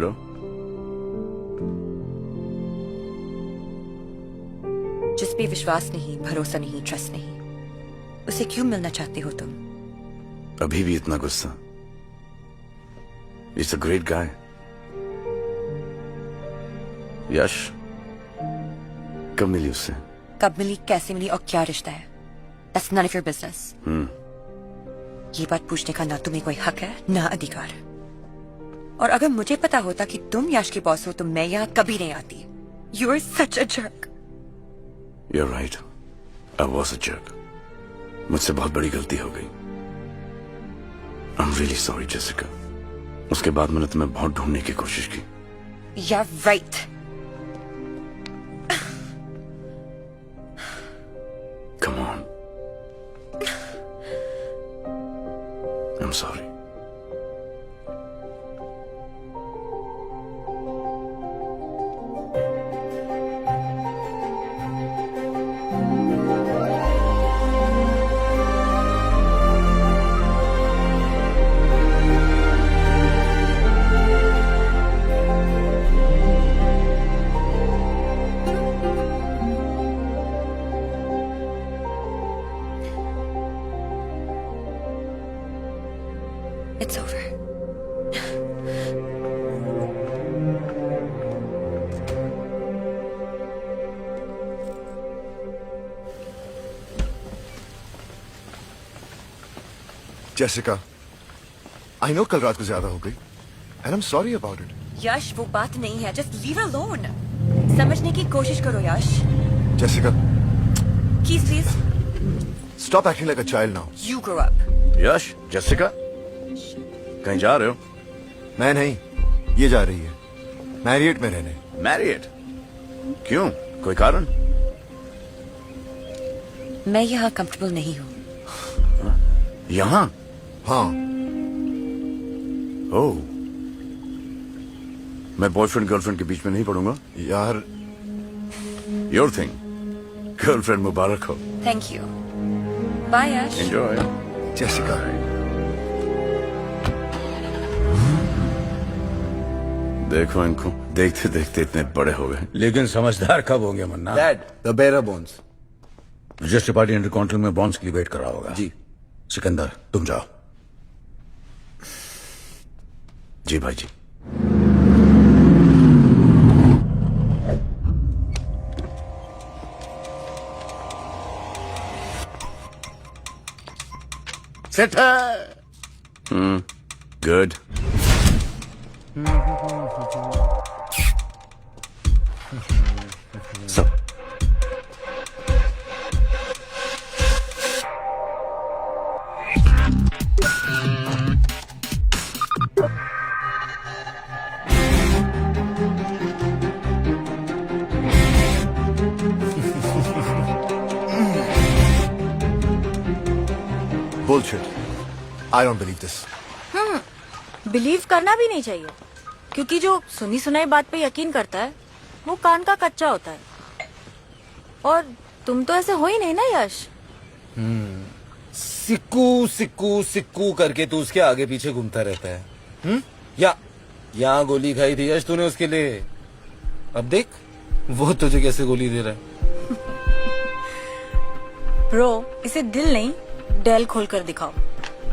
हीरो? जिस पे विश्वास नहीं, भरोसा नहीं, ट्रस्ट नहीं, उसे क्यों मिलना चाहते हो तुम? अभी भी इतना गुस्सा? It's a great guy. यश कब मिली उससे? कब मिली, कैसे मिली और क्या रिश्ता है? That's none of your business. ये बात पूछने का ना तुम्हें कोई हक है ना अधिकार। और अगर मुझे पता होता कि तुम यश के बॉस हो तो मैं यहाँ कभी नहीं आती। You are such a jerk. You're right. I was a jerk. मुझसे बहुत बड़ी गलती हो गई। I'm really sorry, Jessica. उसके बाद मैंने तुम्हें बहुत ढूंढने की कोशिश की। Yeah, right. Come on. I'm sorry. It's over. Jessica, I know कल रात को ज्यादा हो गई and I am sorry about it. Yash वो बात नहीं है, जस्ट लीव her alone. समझने की कोशिश करो Yash. Jessica, Keys please. Stop acting like a child now. You grow up. Yash, Jessica, कहीं जा रहे हो? मैं नहीं, ये जा रही है मैरियट में रहने। मैरियट? क्यों? कोई कारण? मैं यहाँ कंफर्टेबल नहीं हूँ। यहाँ? हाँ। ओह, मैं बॉयफ्रेंड गर्लफ्रेंड के बीच में नहीं पड़ूंगा यार। Your thing. गर्लफ्रेंड मुबारक हो। Thank you. Bye Yash. Enjoy. Jessica, देखो इनको, देखते देखते इतने बड़े हो गए। लेकिन समझदार कब होंगे Manna? Dad, the bearer bonds. Register party intercontinental में बॉन्स के लिए वेट कर रहा होगा। जी। सिकंदर, तुम जाओ। जी भाई जी। सेट है। गुड। सब bullshit. I don't believe this. Believe करना भी नहीं चाहिए, क्योंकि जो सुनी सुनाई बात पे यकीन करता है वो कान का कच्चा होता है। और तुम तो ऐसे हो ही नहीं ना यश। सिक्कू सिक्कू सिक्कू करके तू उसके आगे पीछे घूमता रहता है। या यहाँ गोली खाई थी यश तूने उसके लिए, अब देख वो तुझे कैसे गोली दे रहा है। ब्रो, इसे दिल नहीं डेल खोल कर दिखाओ,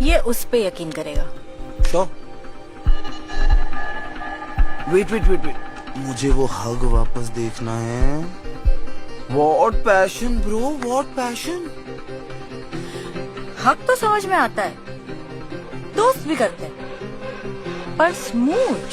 ये उस पे यकीन करेगा। तो वेट वेट वेट वेट, मुझे वो हग वापस देखना है। What passion bro, what passion. हक तो समझ में आता है, दोस्त भी करते हैं, पर smooch.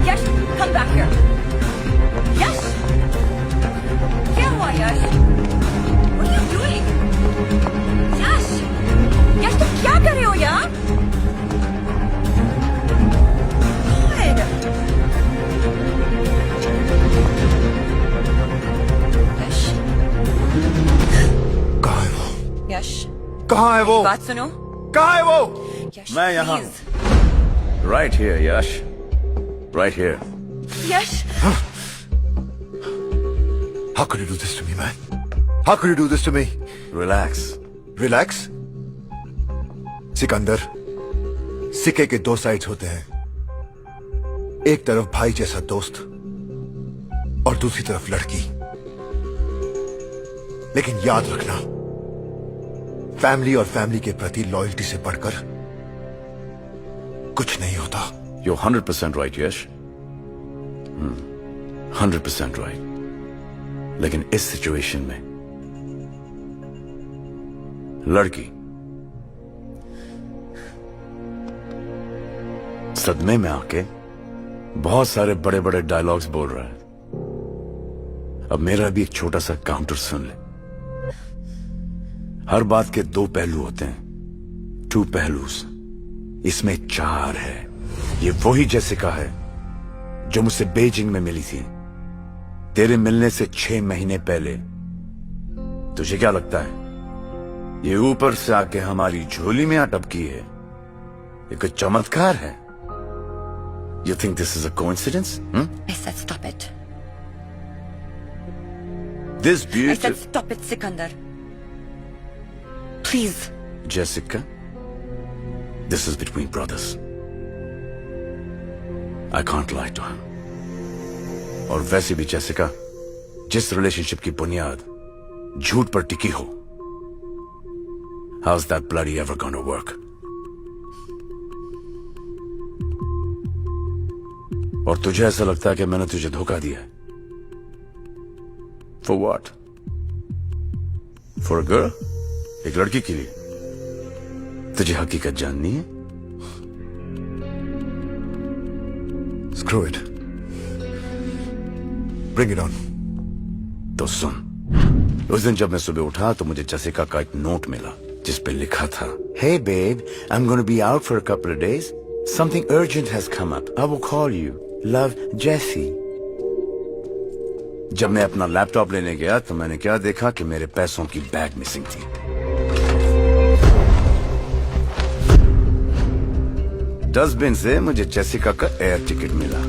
Yes! Come back here. Yes! क्या हुआ यश? कहाँ है वो? बात सुनो। कहाँ है वो? यश, मैं यहाँ please। Right here Yash, right here. Yash, How could you do this to me, man? How could you do this to me? Relax. Relax. Sikandar, सिक्के के दो साइड्स होते हैं। एक तरफ भाई जैसा दोस्त और दूसरी तरफ लड़की। लेकिन याद रखना, फैमिली और फैमिली के प्रति लॉयल्टी से बढ़कर कुछ नहीं होता। You're 100% right, Yash. 100% right। लेकिन इस सिचुएशन में लड़की सदमे में आके बहुत सारे बड़े बड़े डायलॉग्स बोल रहा है। अब मेरा भी एक छोटा सा काउंटर सुन ले। हर बात के दो पहलू होते हैं, टू पहलूस। इसमें चार है। ये वही जेसिका है जो मुझसे बीजिंग में मिली थी, तेरे मिलने से 6 महीने पहले। तुझे क्या लगता है ये ऊपर से आके हमारी झोली में अटपकी है? ये कोई चमत्कार है? You think this is a coincidence? I said stop it. This I beautiful said stop it, Sikandar. Please. Jessica, this is between brothers. I can't lie to her. और वैसे भी जेसिका, जिस रिलेशनशिप की बुनियाद झूठ पर टिकी हो, how's that bloody ever gonna work? और तुझे ऐसा लगता है कि मैंने तुझे धोखा दिया है? For what? For a girl? एक लड़की के लिए? तुझे हकीकत जाननी है? Screw it. Bring it on. तो सुन, उस दिन जब मैं सुबह उठा तो मुझे जेसिका का एक नोट मिला जिस पे लिखा था, Hey babe, I'm going to be out for a couple of days. Something urgent has come up. I will call you. Love, Jessie. जब मैं अपना लैपटॉप लेने गया तो मैंने क्या देखा कि मेरे पैसों की बैग मिसिंग थी। डस्टबिन से मुझे जेसिका का एयर टिकट मिला।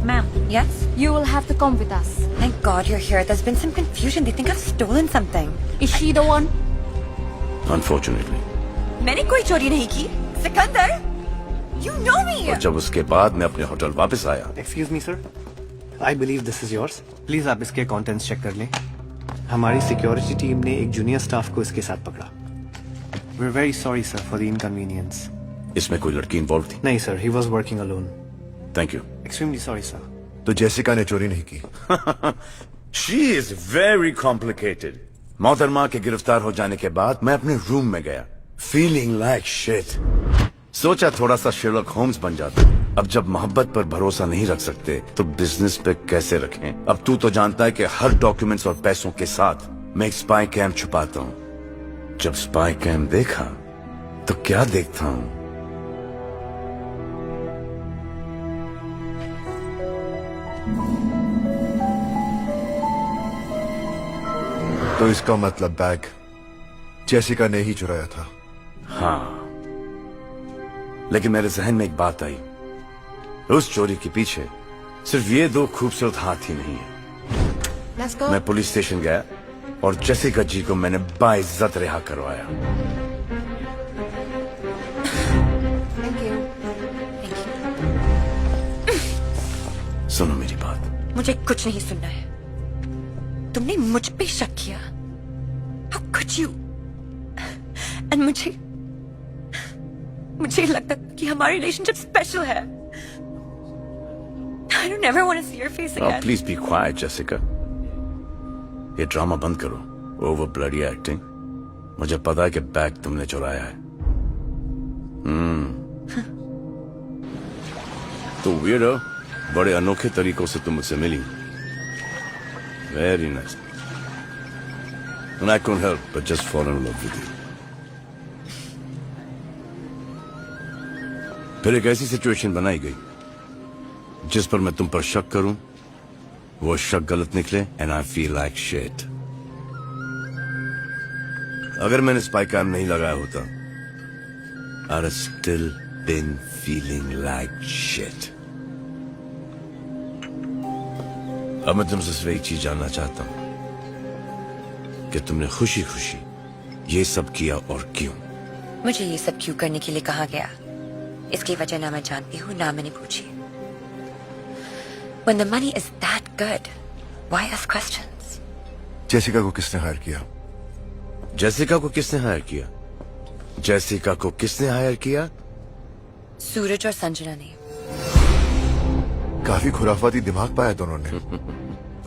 Ma'am, yes? You will have to come with us. Thank God you're here. There's been some confusion. They think I've stolen something. Is she the one? Unfortunately. मैंने कोई चोरी नहीं की। Sikandar, you know me. और जब उसके बाद मैं अपने होटल वापस आया, excuse me sir, I believe this is yours. Please आप इसके कंटेंट्स चेक कर लें। हमारी सिक्योरिटी टीम ने एक जूनियर स्टाफ को इसके साथ पकड़ा। We are very sorry sir for the inconvenience. इसमें कोई लड़की इन्वॉल्व थी? नहीं sir, he was working alone. Thank you. Extremely sorry sir. तो जेसिका ने चोरी नहीं की? She is very complicated. मोहतरमा के गिरफ्तार हो जाने के बाद मैं अपने रूम में गया, feeling like shit. सोचा थोड़ा सा शेरलॉक होम्स बन जाता। अब जब मोहब्बत पर भरोसा नहीं रख सकते तो बिजनेस पे कैसे रखें? अब तू तो जानता है कि हर डॉक्यूमेंट्स और पैसों के साथ मैं एक स्पाई कैम छुपाता हूँ। जब स्पाई कैम देखा तो क्या देखता हूँ? तो इसका मतलब बैग जेसिका ने ही चुराया था? हाँ, लेकिन मेरे जहन में एक बात आई, उस चोरी के पीछे सिर्फ ये दो खूबसूरत हाथ ही नहीं है। Let's go. मैं पुलिस स्टेशन गया और जेसिका जी को मैंने बाइज्जत रिहा करवाया। Thank you. सुनो मेरी बात। मुझे कुछ नहीं सुनना है। तुमने मुझ पे शक किया। How could you? And मुझे लगता कि हमारी रिलेशनशिप स्पेशल है। I don't ever want to see your face again. Please be quite Jessica. ये ड्रामा बंद करो, ओवर ब्लडी एक्टिंग। मुझे पता है कि बैग तुमने चुराया है। तो वीरो, बड़े अनोखे तरीकों से तुम मुझसे मिली। Very nice. And I couldn't help but just fall in love with you. फिर एक ऐसी सिचुएशन बनाई गई जिस पर मैं तुम पर शक करूं, वो शक गलत निकले, and I feel like shit. अगर मैंने स्पाई कैम नहीं लगाया होता, I'd have still been feeling like shit. अब मैं तुमसे सिर्फ एक चीज जानना चाहता हूं कि तुमने खुशी खुशी ये सब किया और क्यों? मुझे ये सब क्यों करने के लिए कहा गया, इसकी वजह ना मैं जानती हूँ ना मैंने पूछी। When the money is that good, why ask questions? Jessica को किसने हायर किया? जेसिका को किसने हायर किया? जेसिका को किसने हायर किया? सूरज और संजना ने। काफी खुराफाती दिमाग पाया दोनों ने।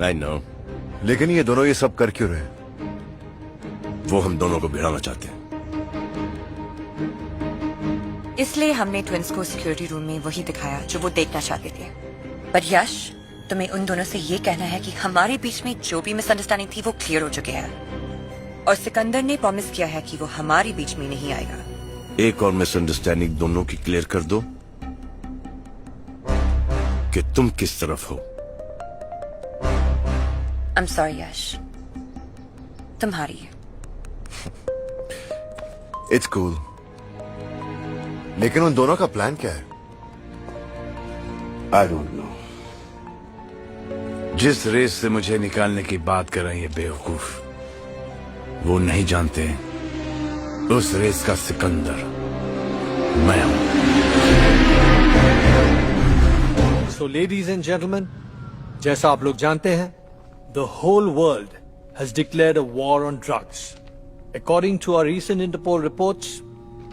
I know. लेकिन ये दोनों ये सब कर क्यों रहे? वो हम दोनों को भिड़ाना चाहते हैं। इसलिए हमने ट्विंस को सिक्योरिटी रूम में वही दिखाया जो वो देखना चाहते थे। पर यश, तुम्हें उन दोनों से ये कहना है कि हमारे बीच में जो भी मिसअंडरस्टैंडिंग थी वो क्लियर हो चुके हैं, और सिकंदर ने प्रॉमिस किया है कि वो हमारे बीच में नहीं आएगा। एक और मिसअंडरस्टैंडिंग दोनों की क्लियर कर दो कि तुम किस तरफ हो। I'm sorry यश, तुम्हारी। It's cool. लेकिन उन दोनों का प्लान क्या है? I don't know. जिस रेस से मुझे निकालने की बात कर रहे हैं बेवकूफ, वो नहीं जानते उस रेस का सिकंदर मैं हूं। So ladies and gentlemen, जैसा आप लोग जानते हैं, the whole world has declared a war on drugs. According to our recent Interpol reports,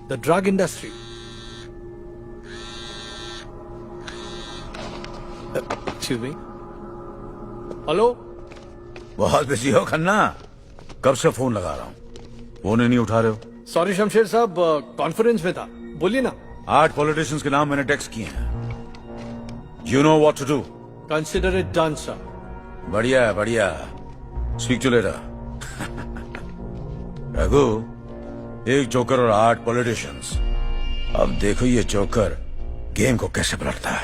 the drug industry. Excuse me. Hello, बहुत बिजी हो खन्ना? कब से फोन लगा रहा हूँ, फोन ही नहीं उठा रहे हो। सॉरी शमशेर साहब, कॉन्फ्रेंस में था, बोलिए ना। 8 पॉलिटिशियंस के नाम मैंने टेक्स्ट किए हैं। You know what to do. Consider it done, sir. बढ़िया बढ़िया। Speak to later. रघु, एक जोकर और 8 पॉलिटिशियंस। अब देखो ये जोकर गेम को कैसे पलटता है।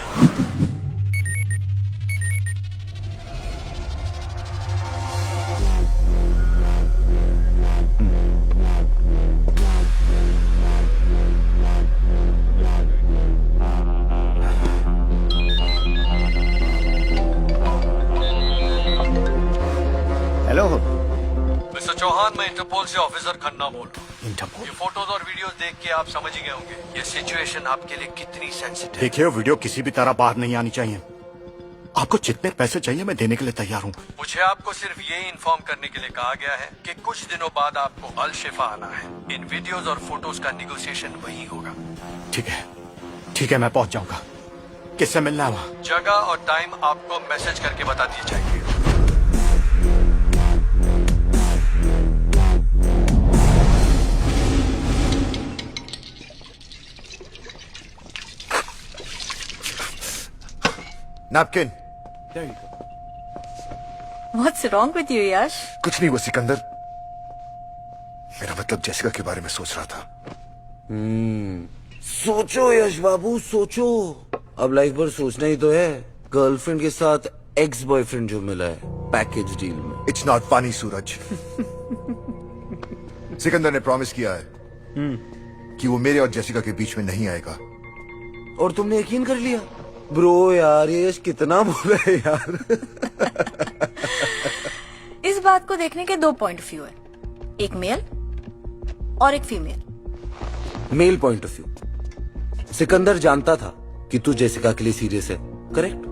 हेलो मिस्टर चौहान, मैं इंटरपोल से ऑफिसर खन्ना बोल रहा हूँ। इंटरपोल? ये फोटोज और वीडियोस देख के आप समझ ही गए होंगे ये सिचुएशन आपके लिए कितनी सेंसिटिव है। देखिए, वीडियो किसी भी तरह बाहर नहीं आनी चाहिए। आपको जितने पैसे चाहिए मैं देने के लिए तैयार हूँ। मुझे आपको सिर्फ ये इन्फॉर्म करने के लिए कहा गया है कि कुछ दिनों बाद आपको अल शिफा आना है। इन वीडियोस और फोटोज का निगोशिएशन वही होगा। ठीक है, मैं पहुंच जाऊंगा। किससे मिलना है वहाँ? जगह और टाइम आपको मैसेज करके बता दिए जाएंगे। Napkin. What's wrong with you, यश? कुछ नहीं, वो सिकंदर, मेरा मतलब जेसिका के बारे में सोच रहा था। सोचो यश बाबू, सोचो। अब लाइफ भर सोचना ही तो है। गर्लफ्रेंड के साथ एक्स बॉयफ्रेंड जो मिला है पैकेज डील में। इट्स नॉट फनी सूरज। सिकंदर ने प्रॉमिस किया है कि वो मेरे और जेसिका के बीच में नहीं आएगा। और तुमने यकीन कर लिया? ब्रो यार, ये यश कितना बोला है यार। इस बात को देखने के 2 पॉइंट ऑफ व्यू है, एक मेल और एक female. Male point of view, Sikandar जानता था कि तू जेसिका के लिए सीरियस है, करेक्ट?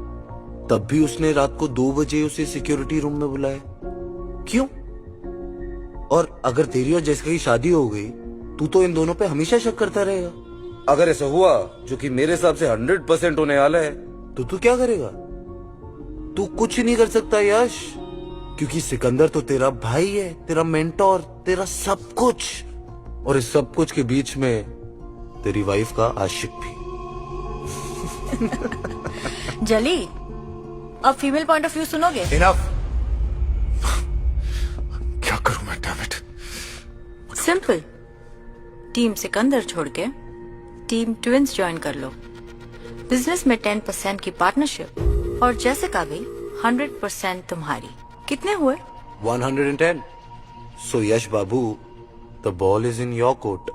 तब भी उसने रात को 2 बजे उसे सिक्योरिटी रूम में बुलाया। क्यों? और अगर तेरी और जेसिका की शादी हो गई, तू तो इन दोनों पे हमेशा शक करता रहेगा। अगर ऐसा हुआ, जो कि मेरे हिसाब से 100% होने वाला है, तो तू क्या करेगा? तू कुछ नहीं कर सकता यश, क्योंकि सिकंदर तो तेरा भाई है, तेरा मेंटोर, तेरा सब कुछ। और इस सब कुछ के बीच में तेरी वाइफ का आशिक भी। जली, अब फीमेल पॉइंट ऑफ व्यू सुनोगे? इनफ। क्या करूं मैं, damn it. Simple, team Sikandar छोड़ के टीम ट्विंस ज्वाइन कर लो। बिजनेस में 10% की पार्टनरशिप और जेसिका भी 100% तुम्हारी। कितने हुए? 110। सो यश बाबू, The ball is in your court,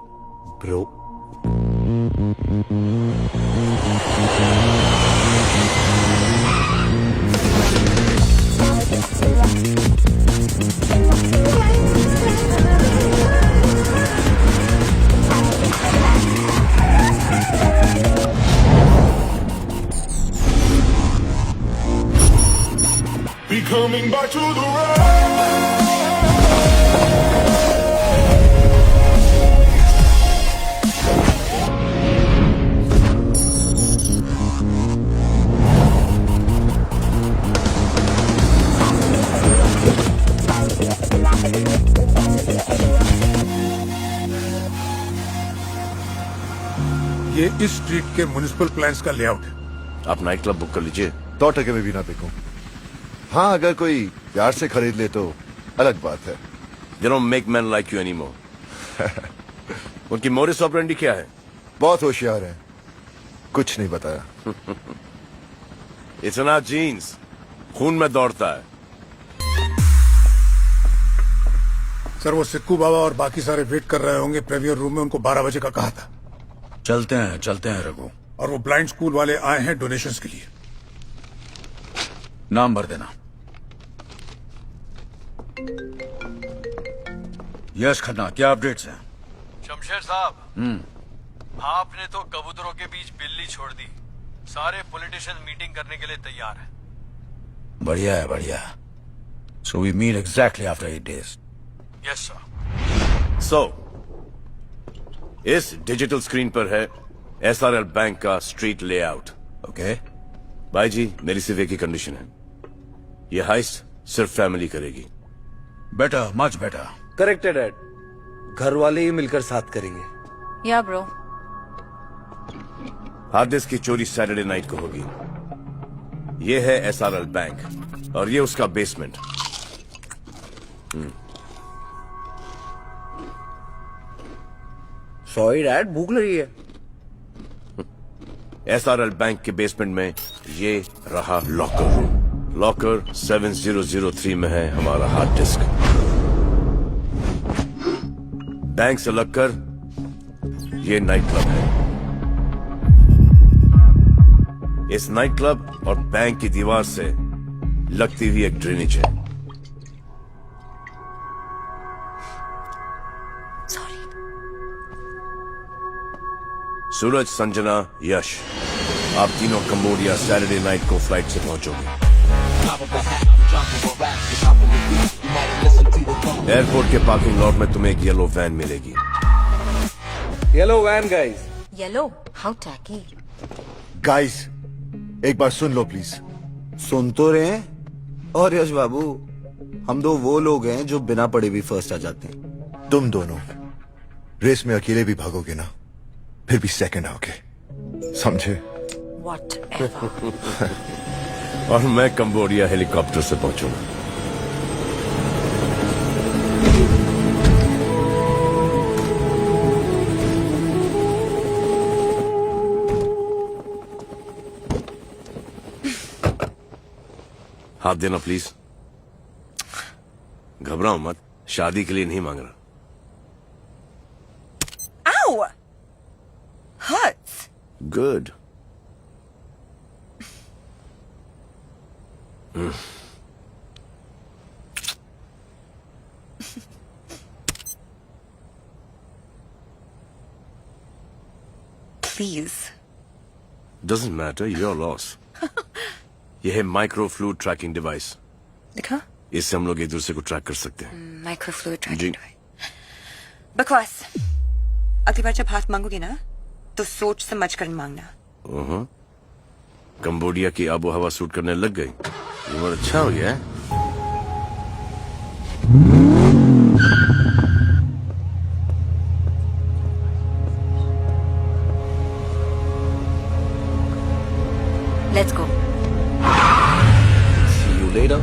bro. Be coming back to the road. ये इस स्ट्रीट के म्युनिसिपल प्लान्स का लेआउट है। आप नाइट क्लब बुक कर लीजिए। 100 टके में भी ना बिकूं। हाँ, अगर कोई प्यार से खरीद ले तो अलग बात है। They don't make men like you anymore. उनकी मोरिस ऑपरेंडी क्या है? बहुत होशियार हैं। कुछ नहीं बताया। इतना जीन्स खून में दौड़ता है। सर, वो सिक्कू बाबा और बाकी सारे वेट कर रहे होंगे प्रेवियर रूम में। उनको 12 बजे का कहा था। चलते हैं रघु। और वो ब्लाइंड स्कूल वाले आए हैं डोनेशंस के लिए। नाम भर देना। यश खन्ना, क्या अपडेट्स हैं? शमशेर साहब, आपने तो कबूतरों के बीच बिल्ली छोड़ दी। सारे पॉलिटिशियंस मीटिंग करने के लिए तैयार हैं। बढ़िया है, बढ़िया। So we meet exactly after 8 days. Yes sir. So, इस डिजिटल स्क्रीन पर है SRL बैंक का स्ट्रीट लेआउट। ओके भाई जी, मेरी सिर्फ एक ही कंडीशन है, ये हाइस्ट सिर्फ फैमिली करेगी। Better, much better. करेक्ट है डैड। घर वाले ही मिलकर साथ करेंगे। या ब्रो। हार्ड डिस्क की चोरी सैटरडे नाइट को होगी। ये है SRL बैंक और ये उसका बेसमेंट। सॉरी डैड, भूख लगी है। SRL बैंक के बेसमेंट में ये रहा लॉकर रूम। लॉकर 7003 में है हमारा हार्ड डिस्क। बैंक से लगकर ये नाइट क्लब है। इस नाइट क्लब और बैंक की दीवार से लगती हुई एक ड्रेनेज है। सूरज, संजना, यश, आप तीनों कंबोडिया सैटरडे नाइट को फ्लाइट से पहुंचोगे। एयरपोर्ट के पार्किंग लॉट में तुम्हें एक येलो वैन मिलेगी। Yellow van guys. Yellow, how tacky. Guys, एक बार सुन लो प्लीज। सुन तो रहे हैं। और यश बाबू, हम दो वो लोग हैं जो बिना पढ़े भी फर्स्ट आ जाते हैं। तुम दोनों रेस में अकेले भी भागोगे ना, फिर भी सेकंड आओगे, समझे? Whatever. और मैं कंबोडिया हेलीकॉप्टर से पहुंचूंगा। हाथ देना प्लीज। घबराओ मत, शादी के लिए नहीं मांग रहा। Ow! Hurts. Good. Please. Doesn't matter, your loss. यह है माइक्रो फ्लूइड ट्रैकिंग डिवाइस। दिखा? इससे हम लोग एक दूसरे को ट्रैक कर सकते हैं। माइक्रोफ्लूइड जी। Tracking device. बकवास। अगली बार जब हाथ मांगोगी ना, तो सोच समझ कर मांगना। कंबोडिया की आबो हवा सूट करने लग गई। ये बहुत अच्छा हो गया है। Let's go. See you later.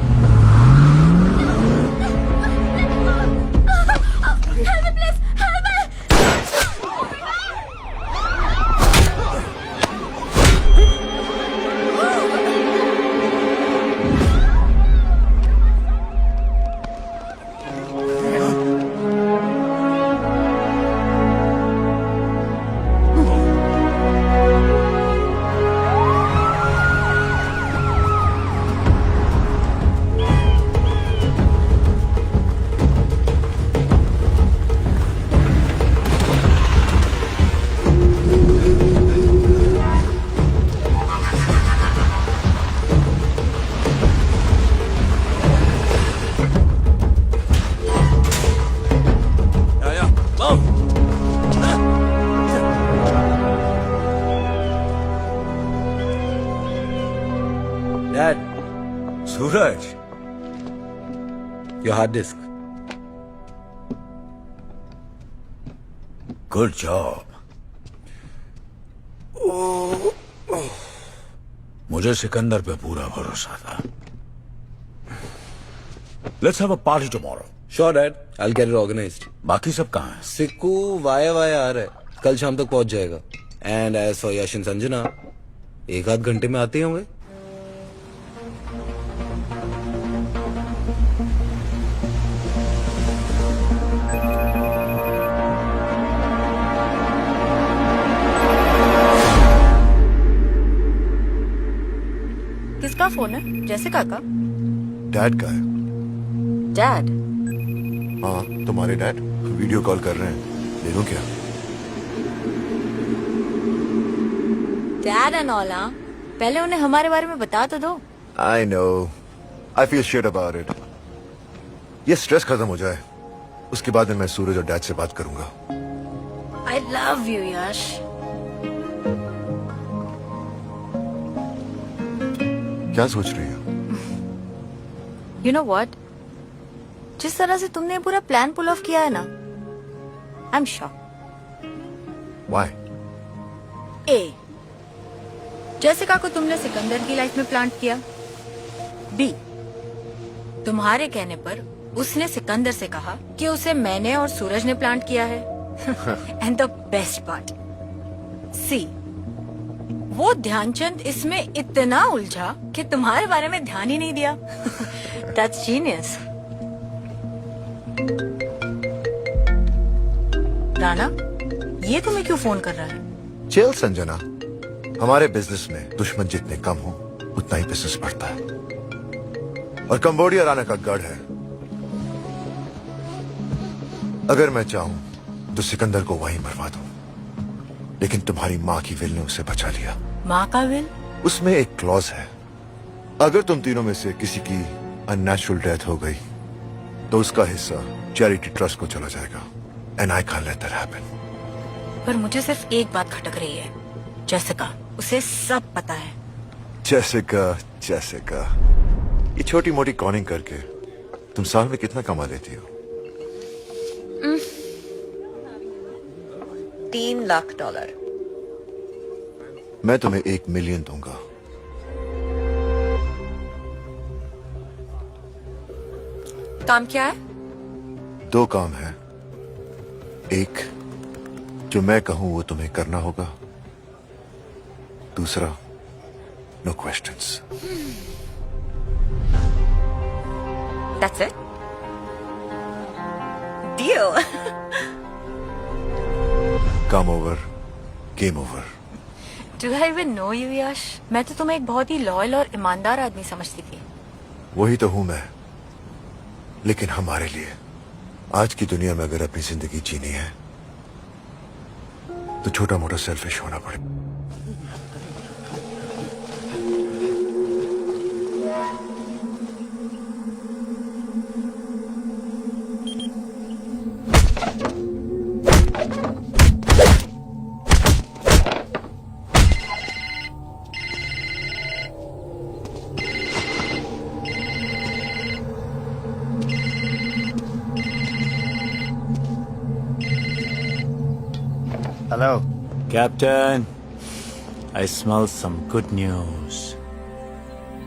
Suraj, your hard disk. Good job. मुझे सिकंदर पे पूरा भरोसा था। Let's have a party tomorrow. Sure dad, I will get it organised. बाकी सब कहाँ हैं? सिक्कू वाया वाया आ रहा है, कल शाम तक पहुंच जाएगा। And as for Yash and Sanjana, 1-8 घंटे में आते होंगे। किसका फोन है? जैसिका का? डैड का है। डैड? हाँ, तुम्हारे डैड वीडियो कॉल कर रहे हैं। ले लूं क्या? डैड एंड ऑल, हाँ? पहले उन्हें हमारे बारे में बता तो दो। I know, I feel shit about it. ये स्ट्रेस खत्म हो जाए, उसके बाद में मैं सूरज और डैड से बात करूंगा। आई लव यू यश। क्या सोच रही हो? यू नो व्हाट, जिस तरह से तुमने पूरा प्लान पुल ऑफ किया है ना, I am shocked. Why? A, Jessica को तुमने सिकंदर की लाइफ में प्लांट किया। बी, तुम्हारे कहने पर उसने सिकंदर से कहा कि उसे मैंने और सूरज ने प्लांट किया है। एंड द बेस्ट पार्ट, सी, वो ध्यानचंद इसमें इतना उलझा कि तुम्हारे बारे में ध्यान ही नहीं दिया। That's genius. राणा, ये तुम्हें क्यों फोन कर रहा है? चिल संजना, हमारे बिजनेस में दुश्मन जितने कम हो उतना ही बिजनेस बढ़ता है। और कंबोडिया राणा का गढ़ है। अगर मैं चाहूं तो सिकंदर को वहीं मरवा दूं, लेकिन तुम्हारी माँ की विल ने उसे बचा लिया। माँ का विल? उसमें एक क्लॉज है, अगर तुम तीनों में से किसी की अननेचुरल डेथ हो गई तो उसका हिस्सा चैरिटी ट्रस्ट को चला जाएगा। And I can't let that happen. पर मुझे सिर्फ एक बात खटक रही है, जैसिका, उसे सब पता है। जैसिका, जैसिका, ये छोटी मोटी कॉनिंग करके तुम साल में कितना कमा लेती हो? $3 लाख। मैं तुम्हें 1 मिलियन दूंगा। काम क्या है? 2 काम है। एक, जो मैं कहूं वो तुम्हें करना होगा। दूसरा, no questions. That's it? Deal. काम over, game over. Do I even know you, Yash? मैं तो तुम्हें एक बहुत ही लॉयल और ईमानदार आदमी समझती थी। वही तो हूं मैं, लेकिन हमारे लिए आज की दुनिया में अगर अपनी जिंदगी जीनी है तो छोटा मोटा सेल्फिश होना पड़े। Hello. Captain, I smell some good news.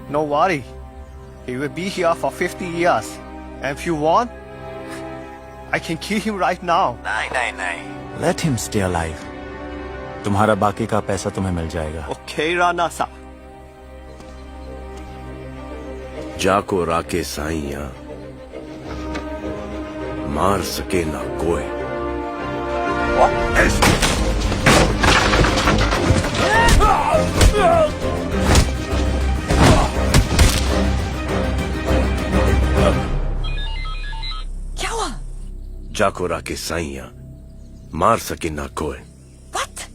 No worry. He will be here for 50 years. And if you want, I can kill him right now. नहीं। Let him stay alive. तुम्हारा बाकी का पैसा तुम्हें मिल जाएगा। Okay, Rana Sa. जाको राके साइया, मार सके ना कोई। क्या हुआ? जाको राके साइया, मार सके ना कोई। What?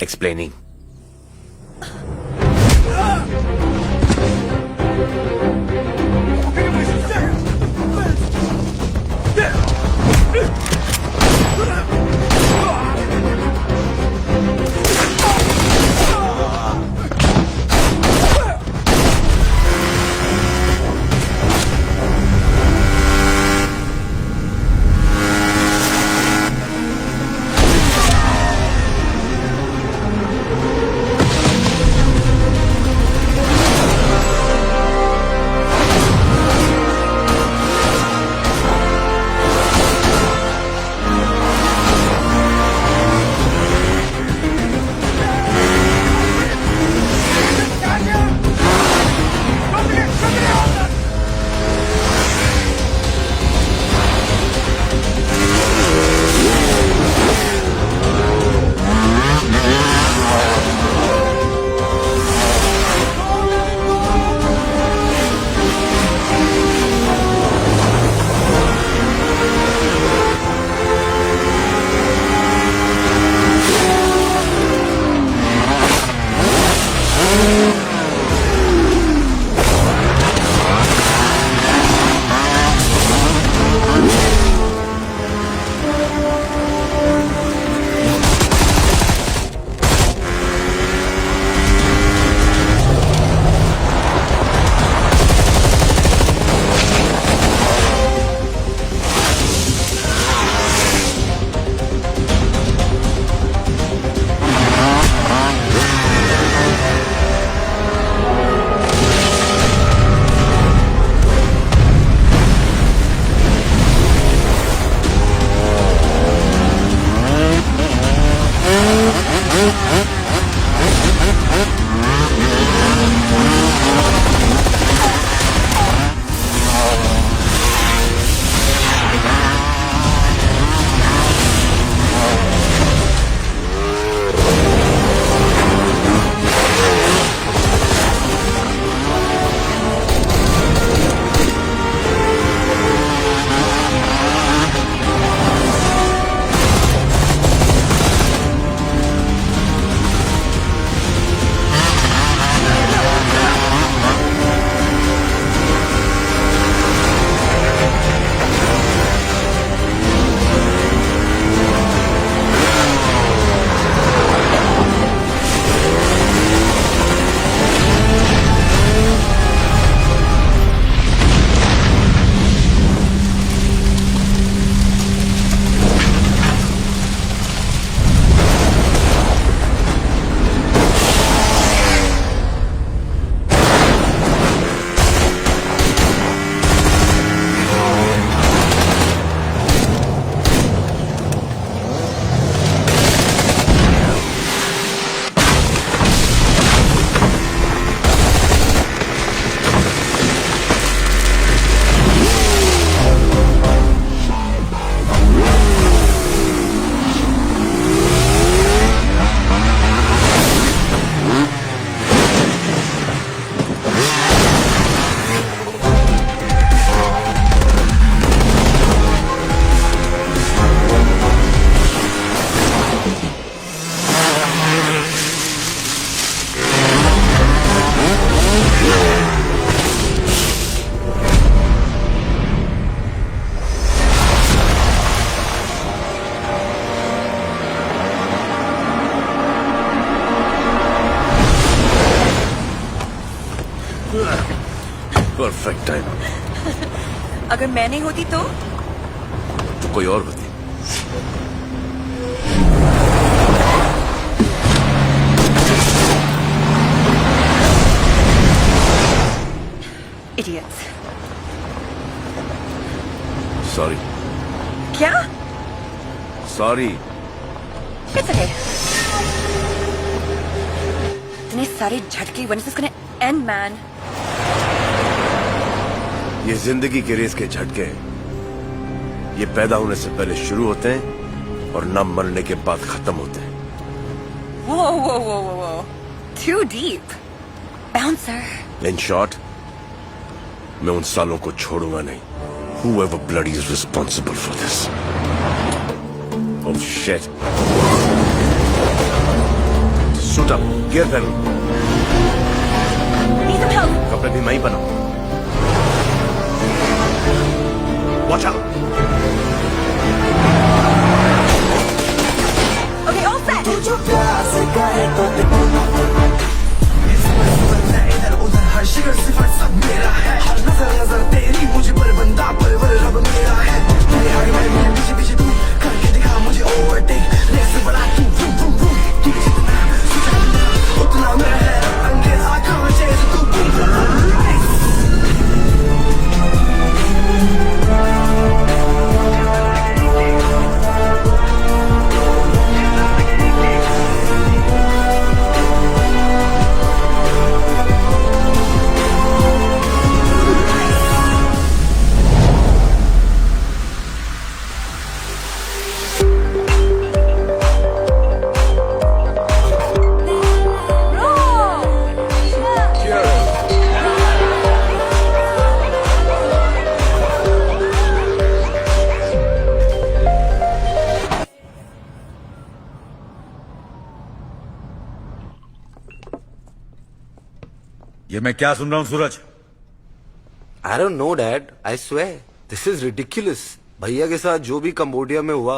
Explaining. Perfect time. अगर मैं नहीं होती तो कोई और होती। Idiots. सॉरी। क्या? सॉरी। It's okay. इतने सारे झटके when is this gonna end, man? ये जिंदगी के रेस के झटके ये पैदा होने से पहले शुरू होते हैं और न मरने के बाद खत्म होते हैं। Whoa, whoa, whoa, whoa, whoa. Too deep. Bouncer. In short, मैं उन सालों को छोड़ूंगा नहीं। Whoever bloody is responsible for this. Oh shit. Suit up, gear पहनो। Need some help. कपड़े भी मैं ही बनाऊं। Watch out. Okay, all set. हर शिकर सिफर सब मेरा है, हर नजर नजर तेरी मुझे पर बंदा पर रब मेरा है। मेरे आगे मेरे पीछे पीछे तू करके दिखा मुझे ओवरटेक, रेस बड़ा तू वूम वूम वूम, तू जितना सोचा उतना मैं है अंधेरा कहाँ चेज़ तू बूम। ये मैं क्या सुन रहा हूँ सूरज? I don't know, Dad. I swear. This is ridiculous. भैया के साथ जो भी कंबोडिया में हुआ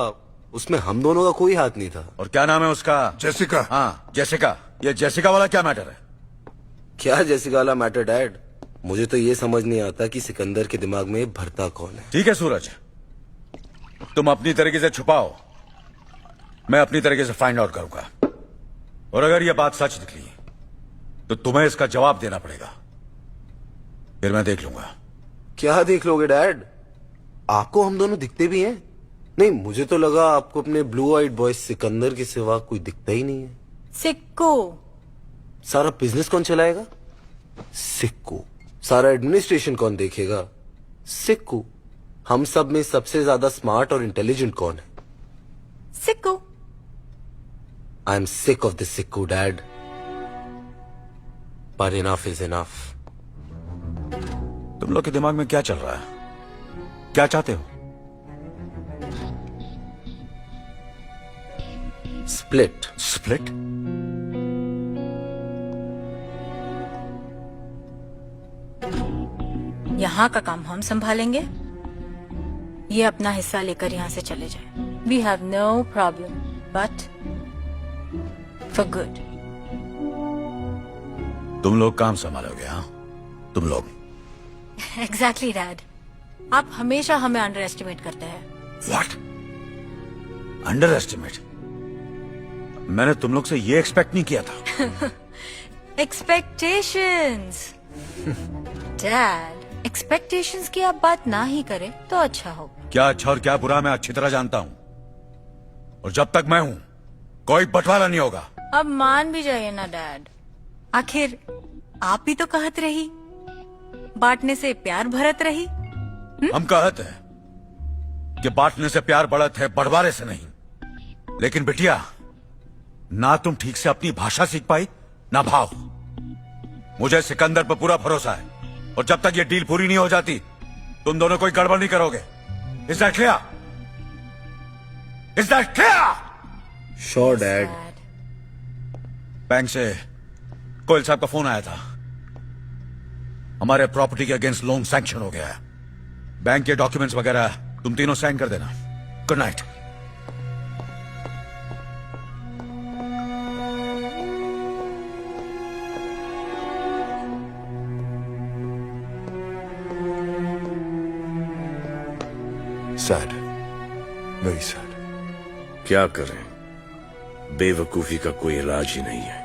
उसमें हम दोनों का कोई हाथ नहीं था। और क्या नाम है उसका? जेसिका। हाँ जेसिका। ये जेसिका वाला क्या मैटर है? क्या जेसिका वाला मैटर, डैड? मुझे तो ये समझ नहीं आता कि सिकंदर के दिमाग में भरता कौन है। ठीक है सूरज, तुम अपनी तरीके से छुपाओ, मैं अपनी तरीके से फाइंड आउट करूंगा। और अगर यह बात सच निकली तो तुम्हें इसका जवाब देना पड़ेगा, फिर मैं देख लूंगा। क्या देख लोगे डैड? आपको हम दोनों दिखते भी हैं? नहीं, मुझे तो लगा आपको अपने ब्लू आइड बॉय सिकंदर के सिवा कोई दिखता ही नहीं है। सिक्कू। सारा बिजनेस कौन चलाएगा? सिक्कू। सारा एडमिनिस्ट्रेशन कौन देखेगा? सिक्कू। हम सब में सबसे ज्यादा स्मार्ट और इंटेलिजेंट कौन है? सिक्कू। I am sick of this Sikku dad, पर इनफ इज इनफ। तुम लोग के दिमाग में क्या चल रहा है? क्या चाहते हो? स्प्लिट। स्प्लिट? यहाँ का काम हम संभालेंगे, ये अपना हिस्सा लेकर यहाँ से चले जाए। We have no problem, but for good. तुम लोग काम संभालोगे? हाँ, तुम लोग। एग्जैक्टली डैड, आप हमेशा हमें अंडर एस्टिमेट करते हैं। व्हाट? Under estimate? मैंने तुम लोग से ये एक्सपेक्ट नहीं किया था। एक्सपेक्टेशंस। डैड, एक्सपेक्टेशंस की आप बात ना ही करें तो अच्छा होगा। क्या अच्छा और क्या बुरा मैं अच्छी तरह जानता हूं, और जब तक मैं हूं कोई बंटवारा नहीं होगा। अब मान भी जाइए ना डैड, आखिर आप भी तो कहत रही, बांटने से प्यार भरत रही। हम कहते हैं कि बांटने से प्यार बढ़त है, बंटवारे से नहीं। लेकिन बिटिया, ना तुम ठीक से अपनी भाषा सीख पाई ना भाव। मुझे सिकंदर पर पूरा भरोसा है, और जब तक ये डील पूरी नहीं हो जाती तुम दोनों कोई गड़बड़ नहीं करोगे। Is that clear? Is that clear? Sure dad. Bank से कोयल साहब का फोन आया था। हमारे प्रॉपर्टी के अगेंस्ट लोन सैंक्शन हो गया है। बैंक के डॉक्यूमेंट्स वगैरह तुम तीनों साइन कर देना। Good night. Sad, very sad. क्या करें, बेवकूफी का कोई इलाज ही नहीं है।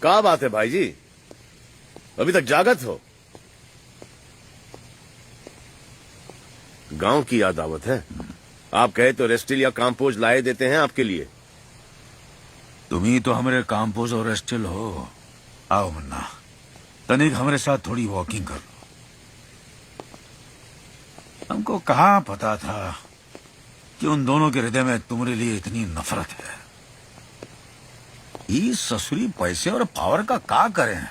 क्या बात है भाई जी, अभी तक जागत हो? गांव की याद आवत है। आप कहे तो रेस्टिल या काम्पोज लाए देते हैं आपके लिए। तुम ही तो हमारे काम्पोज और रेस्टिल हो। आओ मुन्ना, तनिक हमारे साथ थोड़ी वॉकिंग कर लो। हमको कहाँ पता था कि उन दोनों के हृदय में तुम्हारे लिए इतनी नफरत है। इस ससुरी पैसे और पावर का क्या करें?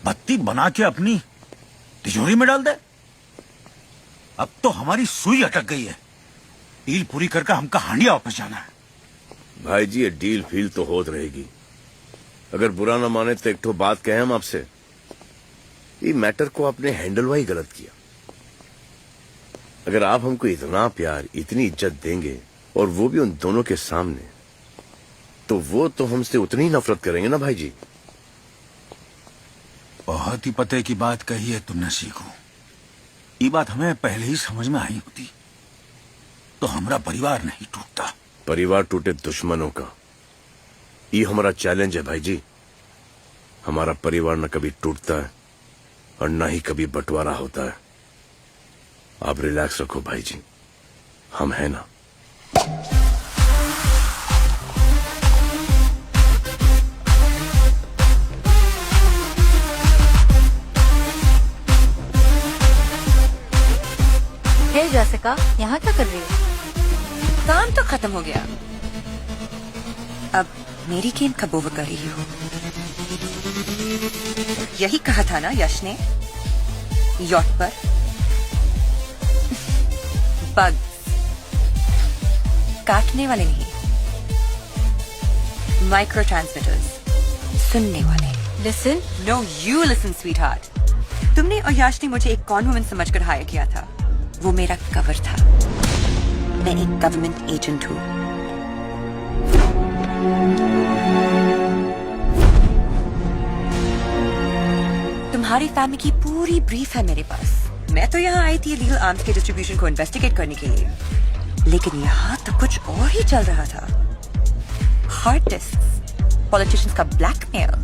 बत्ती बना के अपनी तिजोरी में डाल दे। अब तो हमारी सुई अटक गई है। डील पूरी करके हमका हांडिया वापस जाना है। भाई जी, ये डील फील तो होत रहेगी। अगर बुरा ना माने तो एक तो बात कहें हम आपसे। ये मैटर को आपने हैंडल वाही गलत किया। अगर आप हमको इतना प्यार, इतनी इज्जत देंगे, और वो भी उन दोनों के सामने, तो वो तो हमसे उतनी ही नफरत करेंगे ना भाई जी। बहुत ही पते की बात कही है तुमने सीखो। ये बात हमें पहले ही समझ में आई होती तो हमारा परिवार नहीं टूटता। परिवार टूटे दुश्मनों का, ये हमारा चैलेंज है भाई जी। हमारा परिवार न कभी टूटता है और न ही कभी बंटवारा होता है। आप रिलैक्स रखो भाई जी, हम हैं ना। हे जैसिका, यहाँ क्या कर रही हो? काम तो खत्म हो गया, अब मेरी गेम कब ओवर कर रही हो? यही कहा था ना यश ने यॉट पर बग्स काटने वाले नहीं, माइक्रो ट्रांसमिटर्स सुनने वाले। Listen. No, you listen sweetheart. तुमने और याश ने मुझे एक कॉन वुमन समझकर हायर किया था। वो मेरा कवर था। मैं एक गवर्नमेंट एजेंट हूँ। तुम्हारी फैमिली की पूरी ब्रीफ है मेरे पास। मैं तो यहाँ आई थी लीगल आर्म्स के डिस्ट्रीब्यूशन को इन्वेस्टिगेट करने के लिए, लेकिन यहाँ तो कुछ और ही चल रहा था। हार्ड डिस्क, पॉलिटिशियंस का ब्लैकमेल,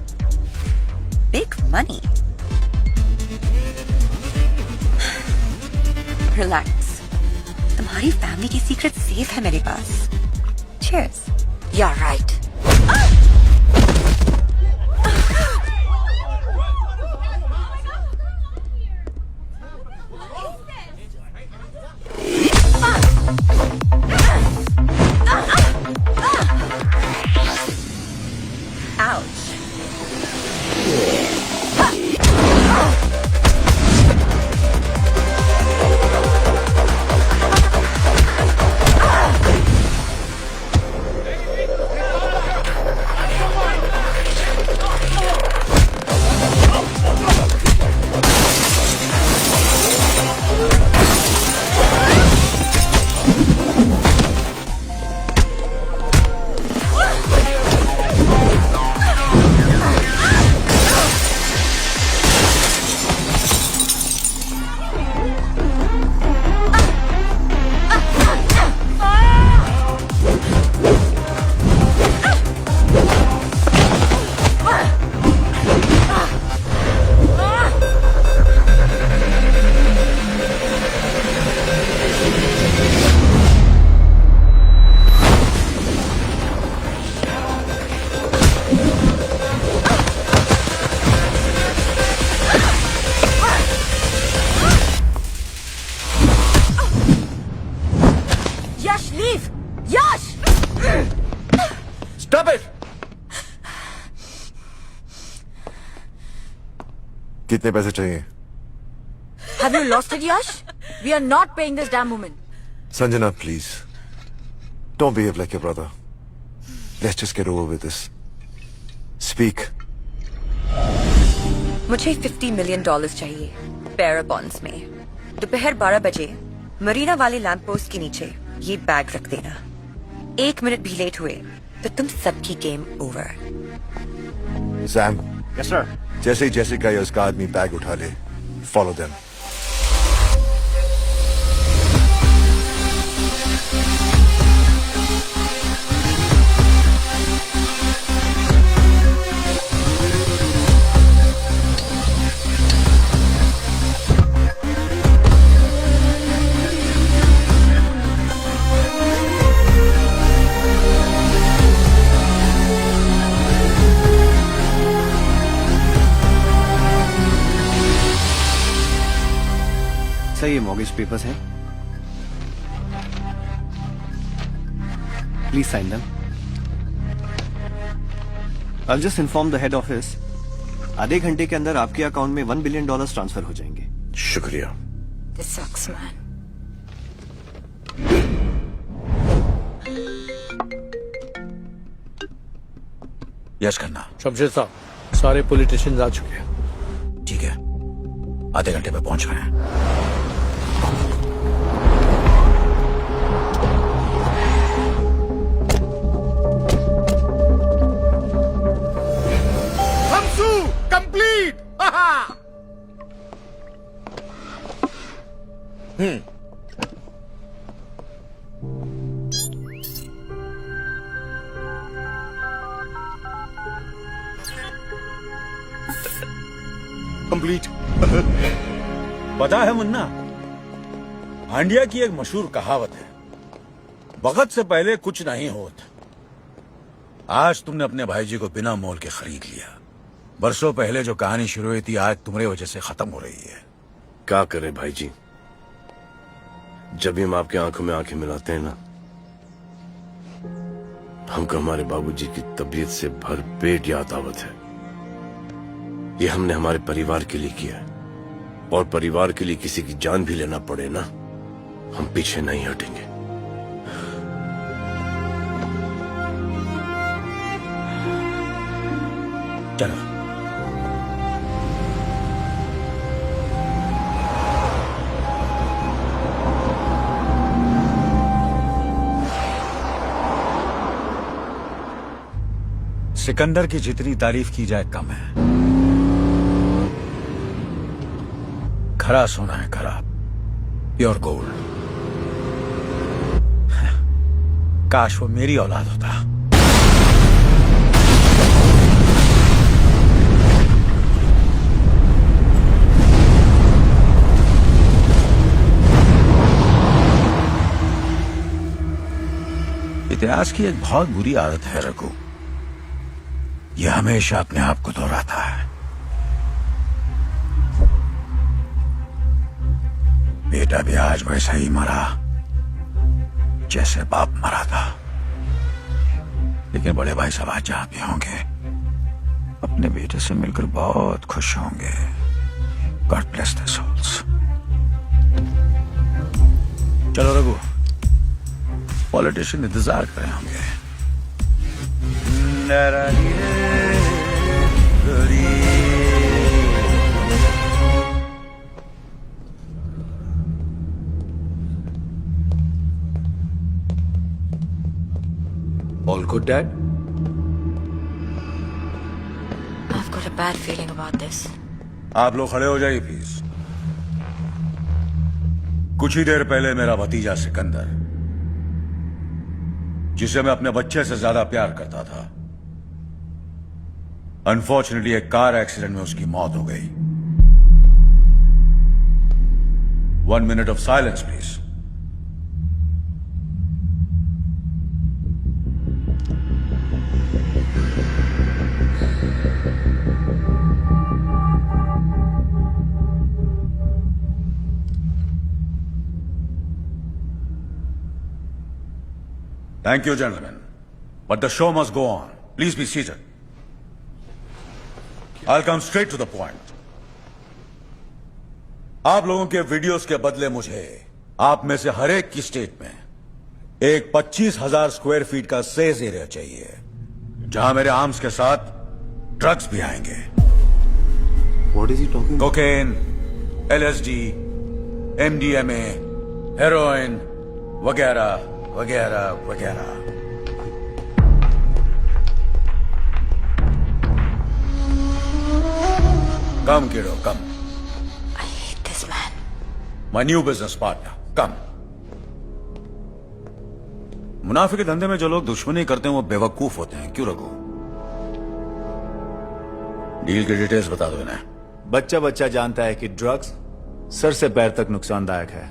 बिग मनी। रिलैक्स, तुम्हारी फैमिली की सीक्रेट सेफ है मेरे पास। चीयर्स। You are right. कितने पैसे चाहिए? Have you lost it, Yash? We are not paying this damn woman. Sanjana, please. Don't behave like your brother. Let's just get over with this. Speak. मुझे $50 million चाहिए bear bonds में। दोपहर 12 बजे मरीना वाले lamp post के नीचे ये bag रख देना। 1 मिनट भी लेट हुए तो तुम सबकी game over. Sam. Yes, sir. जैसे ही जेसिका या उसका आदमी बैग उठा ले, फॉलो देम। सर, ये मॉर्गेज पेपर्स हैं, please sign them. I'll just inform the head office. आधे घंटे के अंदर आपके अकाउंट में $1 billion ट्रांसफर हो जाएंगे। शुक्रिया। This sucks, man. यश खन्ना। शमशेर साहब, सारे पॉलिटिशियंस आ चुके हैं। ठीक है, आधे घंटे में पहुंच रहे हैं। कंप्लीट। कंप्लीट। पता है मुन्ना, हांडिया की एक मशहूर कहावत है, वक्त से पहले कुछ नहीं होता। आज तुमने अपने भाई जी को बिना मोल के खरीद लिया। बरसों पहले जो कहानी शुरू हुई थी, आज तुम्हारी वजह से खत्म हो रही है। क्या करें भाई जी, जब भी हम आपकी आंखों में आंखें मिलाते हैं ना, हमको हमारे बाबूजी की तबीयत से भरपेट याद आवत है। ये हमने हमारे परिवार के लिए किया है, और परिवार के लिए किसी की जान भी लेना पड़े ना, हम पीछे नहीं हटेंगे। चलो। सिकंदर की जितनी तारीफ की जाए कम है। खरा सोना है, खरा, प्योर गोल्ड। काश वो मेरी औलाद होता। इतिहास की एक बहुत बुरी आदत है रघु, यह हमेशा अपने आप को दोहराता है। बेटा भी आज वैसा ही मरा जैसे बाप मरा था। लेकिन बड़े भाई साहब आज जहां भी होंगे अपने बेटे से मिलकर बहुत खुश होंगे। God bless their souls. चलो रघु, पॉलिटिशियन इंतजार कर रहे होंगे। All good, Dad? I've got a bad feeling about this. आप लोग खड़े हो जाइए प्लीज। कुछ ही देर पहले मेरा भतीजा सिकंदर, जिसे मैं अपने बच्चे से ज्यादा प्यार करता था, अनफॉर्चुनेटली एक कार एक्सीडेंट में उसकी मौत हो गई। 1 minute of silence, please. Thank you, gentlemen. But the show must go on. Please be seated. I'll come straight to the point. आप लोगों के वीडियोस के बदले मुझे आप में से हर एक की स्टेट में एक 25,000 स्क्वायर फीट का सेज एरिया चाहिए, जहां मेरे आर्म्स के साथ ड्रग्स भी आएंगे। What is he talking? Cocaine, LSD, MDMA, heroin वगैरह वगैरह वगैरह। कम किडो, कम। I hate this man. My new business partner, कम। मुनाफे के धंधे में जो लोग दुश्मनी करते हैं वो बेवकूफ होते हैं, क्यों रघु? डील की डिटेल्स बता दो इन्हें। बच्चा बच्चा जानता है कि ड्रग्स सर से पैर तक नुकसानदायक है,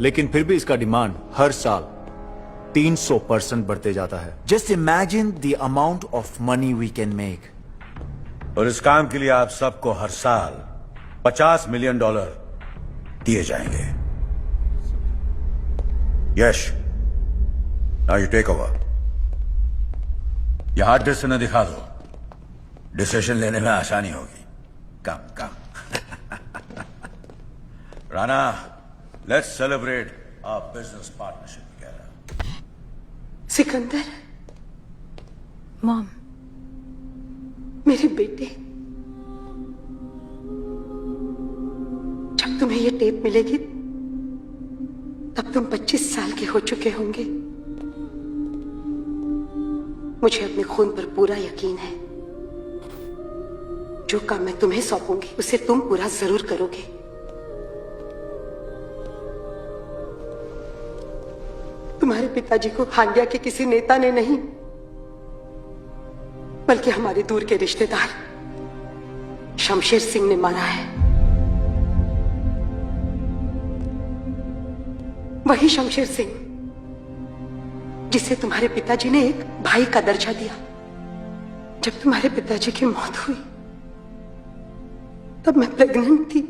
लेकिन फिर भी इसका डिमांड हर साल 300% बढ़ते जाता है। Just imagine the amount of money we can make. और इस काम के लिए आप सबको हर साल $50 मिलियन दिए जाएंगे। Yash, now you take over. यह हार्ड डिस्क से न दिखा दो, डिसीजन लेने में आसानी होगी। Come come. Rana, let's celebrate our business partnership together. Sikandar, mom, मेरे बेटे, जब तुम्हें ये टेप मिलेगी तब तुम 25 साल के हो चुके होंगे। मुझे अपने खून पर पूरा यकीन है, जो काम मैं तुम्हें सौंपूंगी उसे तुम पूरा जरूर करोगे। तुम्हारे पिताजी को हांडिया के किसी नेता ने नहीं, बल्कि हमारे दूर के रिश्तेदार शमशेर सिंह ने मारा है। वही शमशेर सिंह जिसे तुम्हारे पिताजी ने एक भाई का दर्जा दिया। जब तुम्हारे पिताजी की मौत हुई तब मैं प्रेग्नेंट थी।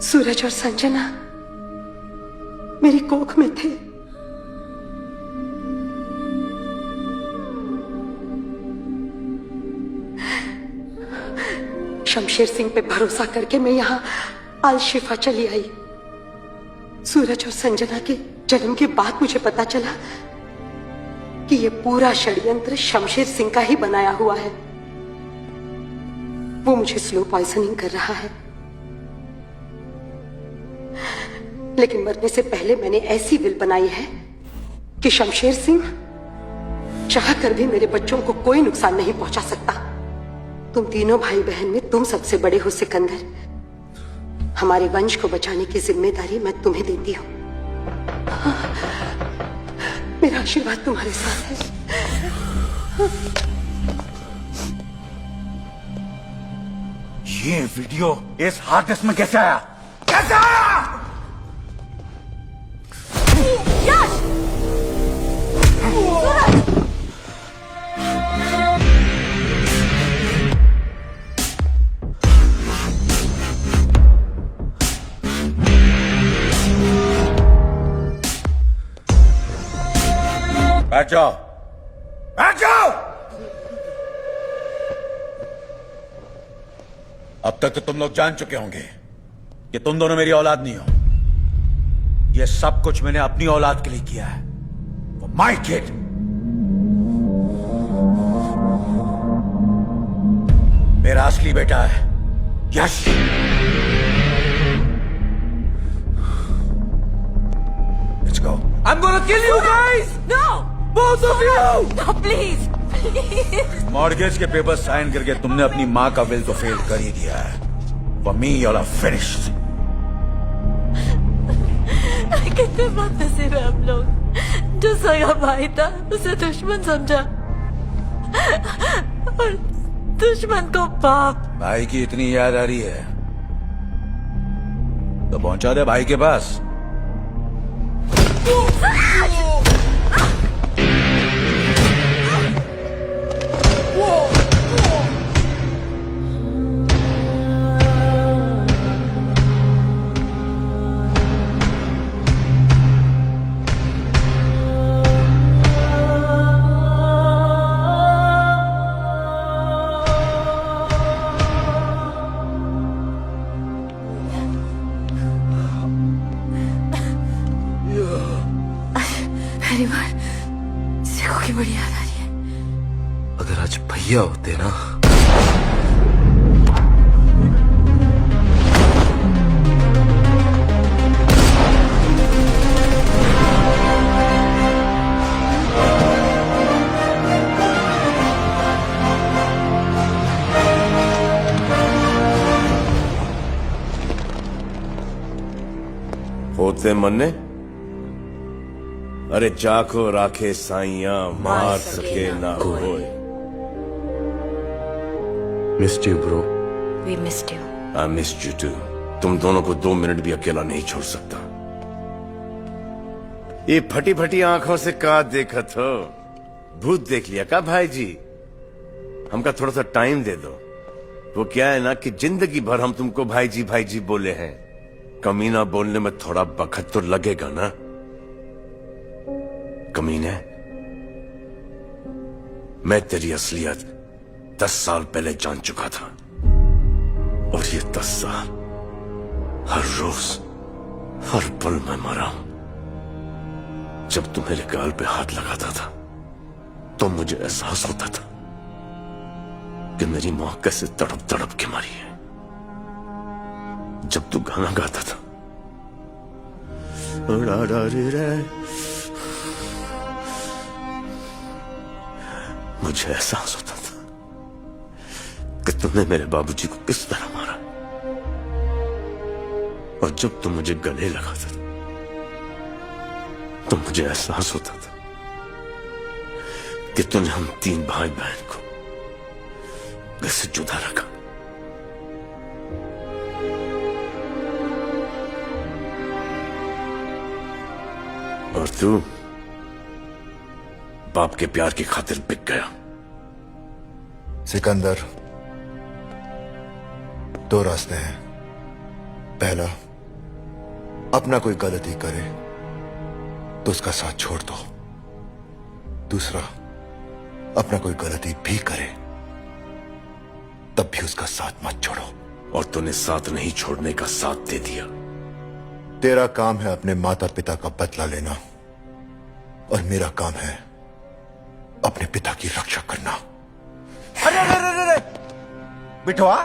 सूरज और संजना मेरी कोख में थे। शमशेर सिंह पे भरोसा करके मैं यहां अल शिफा चली आई। सूरज और संजना के जन्म के बाद मुझे पता चला कि ये पूरा षड्यंत्र शमशेर सिंह का ही बनाया हुआ है। वो मुझे स्लो पॉइजनिंग कर रहा है, लेकिन मरने से पहले मैंने ऐसी विल बनाई है कि शमशेर सिंह चाह कर भी मेरे बच्चों को कोई नुकसान नहीं पहुंचा सकता। तुम तीनों भाई बहन में तुम सबसे बड़े हो सिकंदर। हमारे वंश को बचाने की जिम्मेदारी मैं तुम्हें देती हूँ। मेरा आशीर्वाद तुम्हारे साथ है। ये वीडियो इस हार्ड डिस्क में कैसे आया? कैसे आया? यश! बैठ जाओ, बैठ जाओ। अब तक तो तुम लोग जान चुके होंगे कि तुम दोनों मेरी औलाद नहीं हो। ये सब कुछ मैंने अपनी औलाद के लिए किया है। For my kid। मेरा असली बेटा है यश। Let's go। I'm gonna kill you guys! No! Both of you! No, please! Please! Mortgage के पेपर साइन करके तुमने अपनी माँ का विल तो फेल कर ही दिया है। For me, you're finished। कितने बदनसीब है हम लोग। जो सगा भाई था उसे दुश्मन समझा और दुश्मन को बाप। भाई की इतनी याद आ रही है तो पहुंचा दे भाई के पास। पहली बार सिखों की बड़ी याद आ रही है। अगर आज भैया होते ना। होते मन्ने अरे जाको राखे साइया मार सके ना कोई। Missed you, bro। We missed you। I missed you too। तुम दोनों को 2 मिनट भी अकेला नहीं छोड़ सकता। ये फटी फटी आंखों से का देखत हो? भूत देख लिया का भाई जी? हमका थोड़ा सा टाइम दे दो। वो क्या है ना कि जिंदगी भर हम तुमको भाई जी बोले हैं। कमीना बोलने में थोड़ा वक्त तो लगेगा ना। कमीने, मैं तेरी असलियत 10 साल पहले जान चुका था और ये 10 साल हर रोज हर पल मैं मरा हूं। जब तू मेरे गाल पे हाथ लगाता था तो मुझे एहसास होता था कि मेरी मां कैसे तड़प तड़प के मरी है। जब तू गाना गाता था मुझे एहसास होता था कि तुमने मेरे बाबूजी को किस तरह मारा। और जब तुम मुझे गले लगाता था तो मुझे एहसास होता था कि तूने हम 3 भाई बहन को कैसे जुदा रखा। और तू बाप के प्यार की खातिर बिक गया। सिकंदर, 2 रास्ते हैं। पहला, अपना कोई गलती करे तो उसका साथ छोड़ दो। दूसरा, अपना कोई गलती भी करे तब भी उसका साथ मत छोड़ो। और तूने साथ नहीं छोड़ने का साथ दे दिया। तेरा काम है अपने माता पिता का बदला लेना और मेरा काम है अपने पिता की रक्षा करना। अरे अरे अरे अरे बिठवा,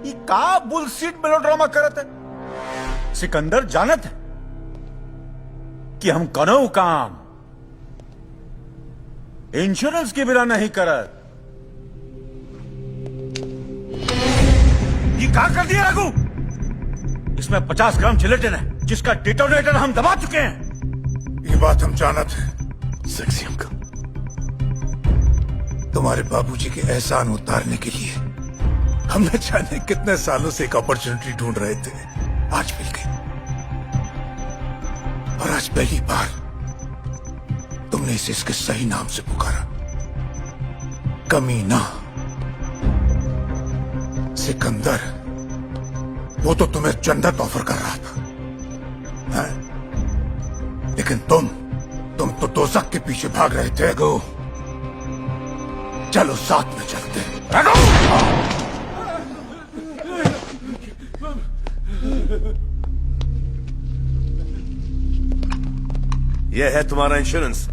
ये का बुलशीट मेलोड्रामा करत है। सिकंदर जानत है कि हम कनो काम इंश्योरेंस की बिना नहीं करत। ये क्या कर दिया रघु? इसमें 50 ग्राम जिलेटिन है जिसका डिटोनेटर हम दबा चुके हैं। ये बात हम जानत हैं। सेक्सी अंकल, तुम्हारे बाबूजी के एहसान उतारने के लिए हमने जाने कितने सालों से एक अपॉर्चुनिटी ढूंढ रहे थे, आज मिल गई। और आज पहली बार तुमने इसे इसके सही नाम से पुकारा, कमीना। सिकंदर, वो तो तुम्हें जन्नत ऑफर कर रहा था, हैं? लेकिन तुम तो दोज़ख के पीछे भाग रहे थे। रघु, चलो साथ में चलते हैं। रघु! ये है तुम्हारा इंश्योरेंस,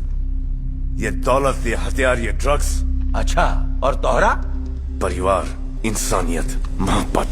ये दौलत, ये हथियार, ये ड्रग्स। अच्छा, और तोहरा? परिवार, इंसानियत, मोहब्बत।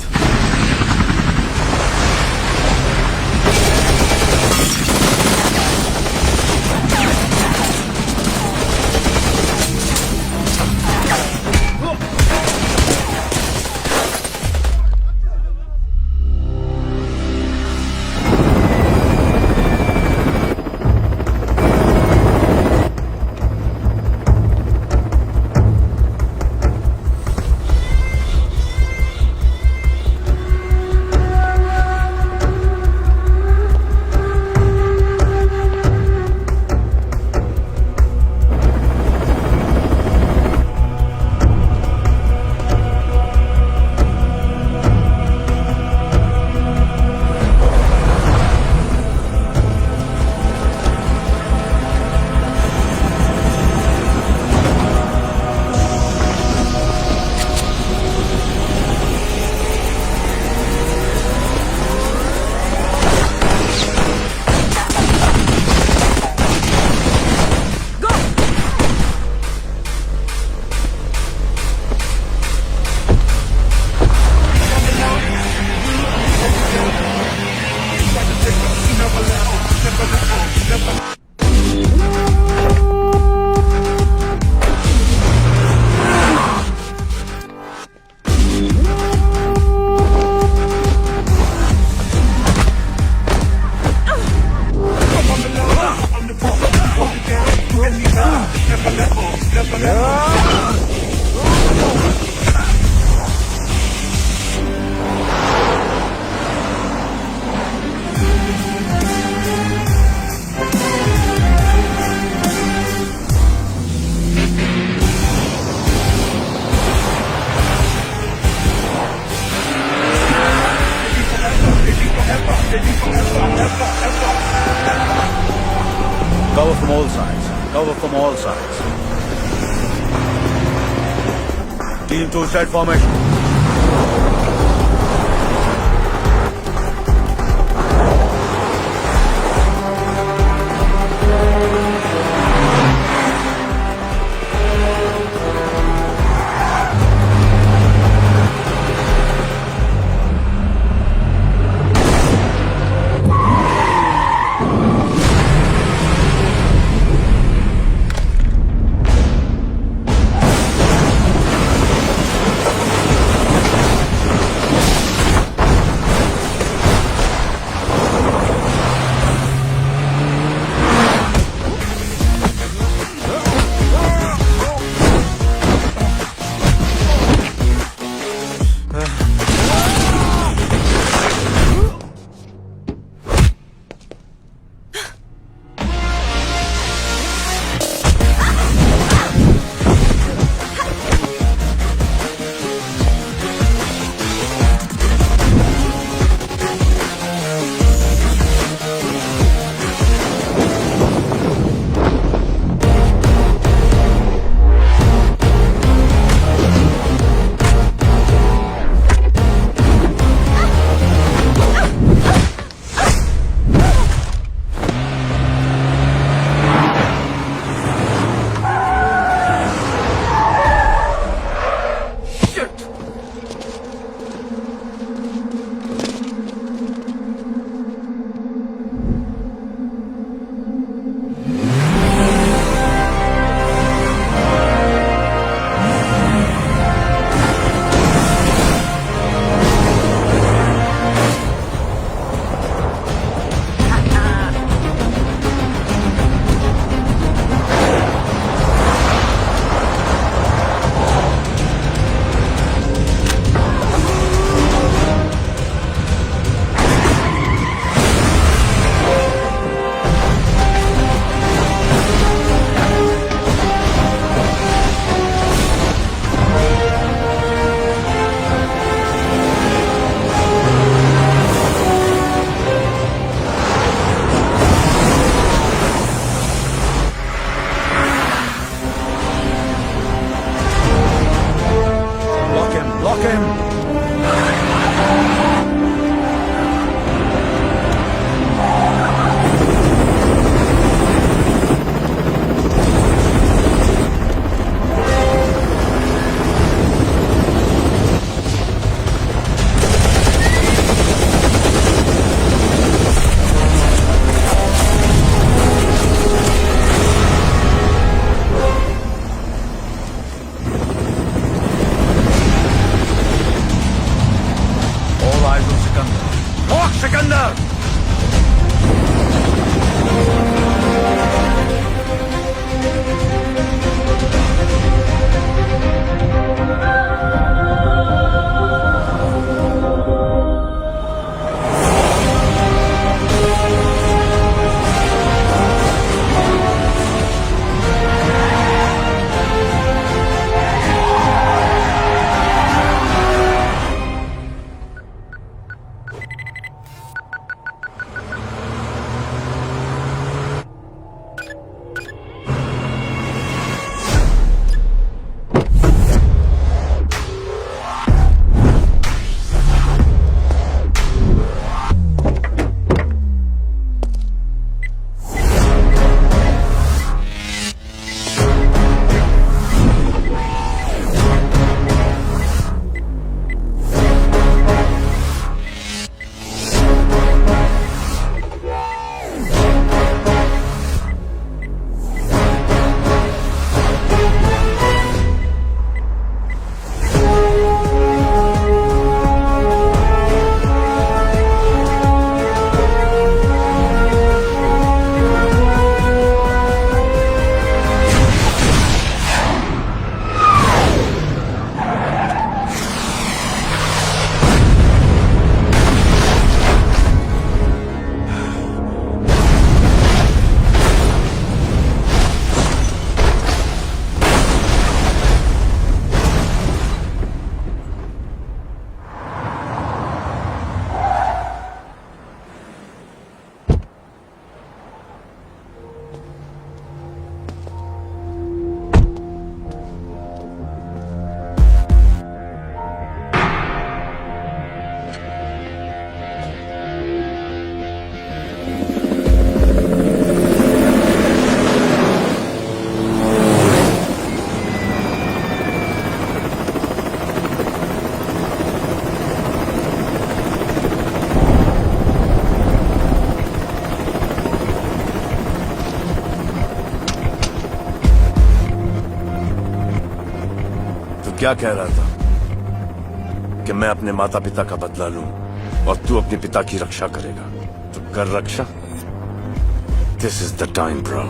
Cover from all sides. Cover from all sides. Team 2 set formation. Lock him! All eyes on Sikandar. Walk, Sikandar! क्या कह रहा था कि मैं अपने माता पिता का बदला लूं और तू अपने पिता की रक्षा करेगा। तो कर रक्षा। This is the time bro.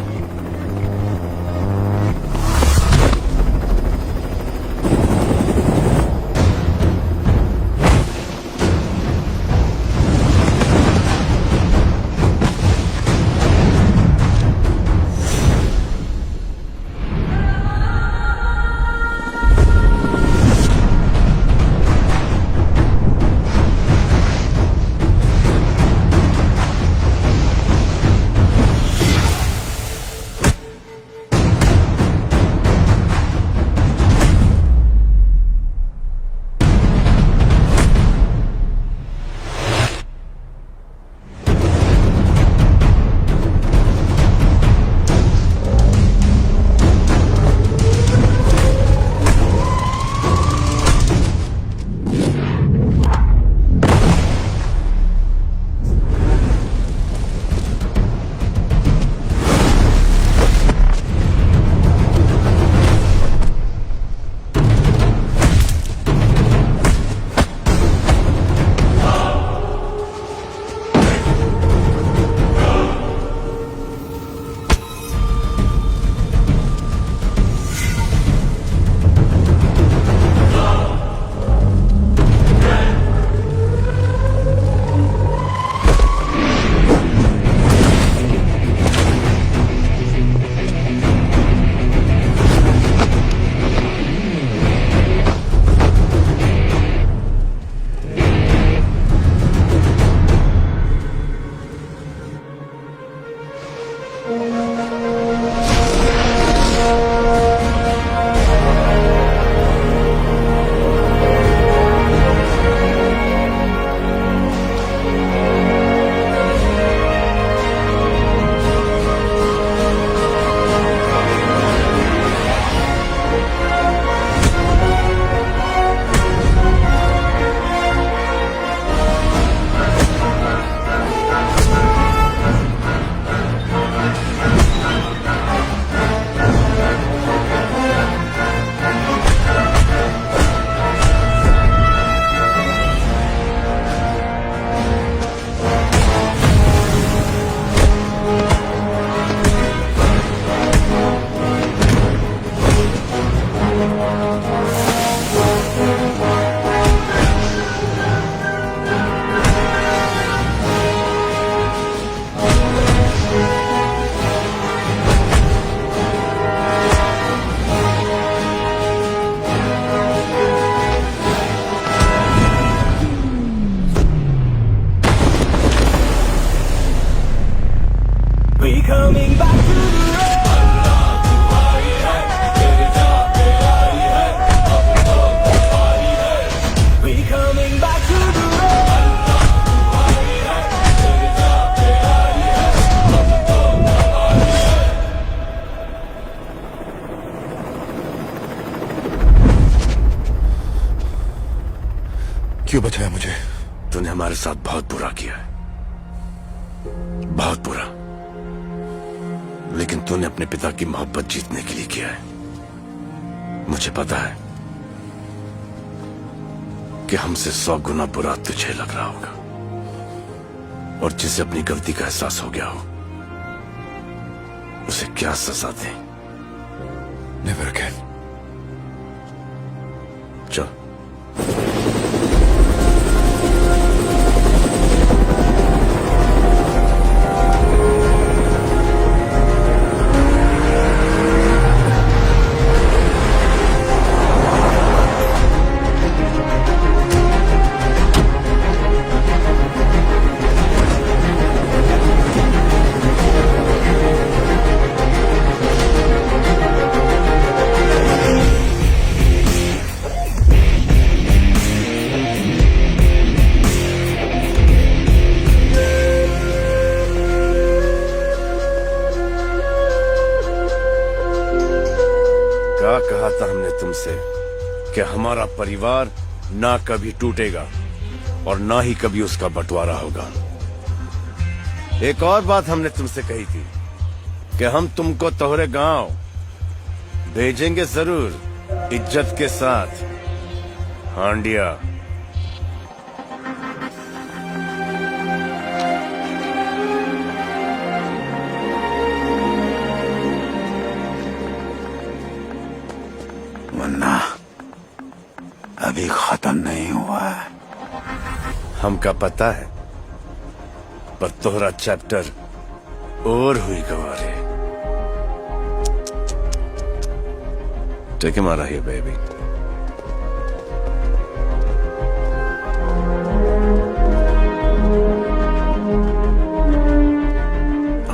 क्यों बचाया मुझे? तूने हमारे साथ बहुत बुरा किया है, बहुत बुरा, लेकिन तूने अपने पिता की मोहब्बत जीतने के लिए किया है। मुझे पता है कि हमसे 100 गुना बुरा तुझे लग रहा होगा, और जिसे अपनी गलती का एहसास हो गया हो उसे क्या सजा दें। Never again. चल। कहा था हमने तुमसे कि हमारा परिवार ना कभी टूटेगा और ना ही कभी उसका बंटवारा होगा। एक और बात हमने तुमसे कही थी कि हम तुमको तोहरे गांव भेजेंगे जरूर, इज्जत के साथ। हांडिया। अभी खत्म नहीं हुआ है। हमका पता है, पर तोहरा चैप्टर और हुई गवारे। Take him out of here baby.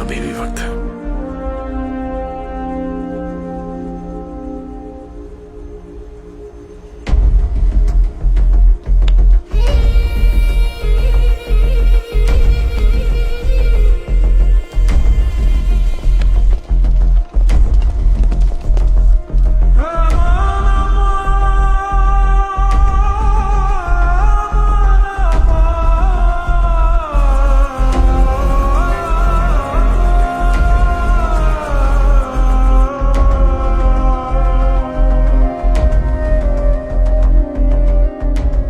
अभी भी वक्त है।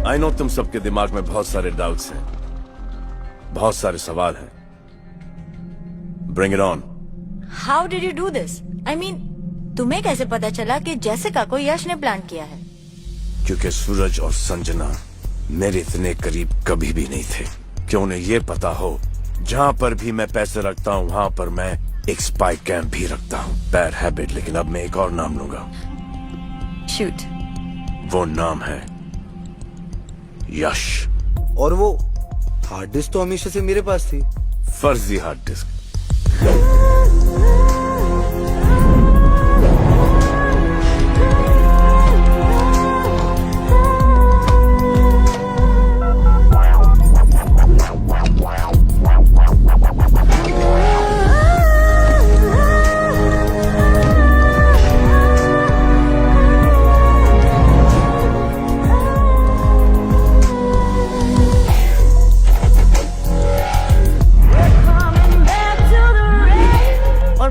आई नो तुम सबके दिमाग में बहुत सारे डाउट्स हैं, बहुत सारे सवाल हैं। Bring it on. How did you do this? I mean, तुम्हें कैसे पता चला कि जेसिका को यश ने प्लान किया है? क्योंकि सूरज और संजना मेरे इतने करीब कभी भी नहीं थे कि उन्हें ये पता हो जहां पर भी मैं पैसे रखता हूं वहां पर मैं एक स्पाई कैंप भी रखता हूं। बैड हैबिट, लेकिन अब मैं एक और नाम लूंगा। शूट। वो नाम है यश। और वो हार्ड डिस्क तो हमेशा से मेरे पास थी। फर्जी हार्ड डिस्क।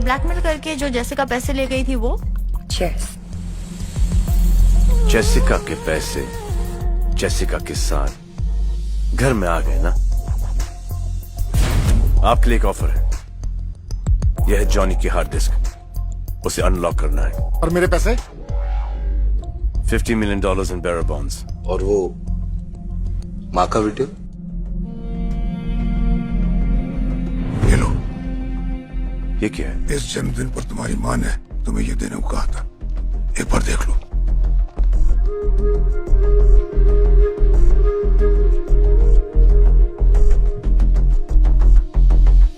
ब्लैकमेल करके जो जेसिका पैसे ले गई थी वो? Cheers. जेसिका के पैसे जेसिका के साथ घर में आ गए ना। आपके लिए एक ऑफर है। यह है जॉनी की हार्ड डिस्क, उसे अनलॉक करना है। और मेरे पैसे? $50 million इन बेरर बॉन्ड्स। और वो माँ का वीडियो? ये क्या है? इस जन्मदिन पर तुम्हारी माँ ने तुम्हें ये देने को कहा था, एक बार देख लो।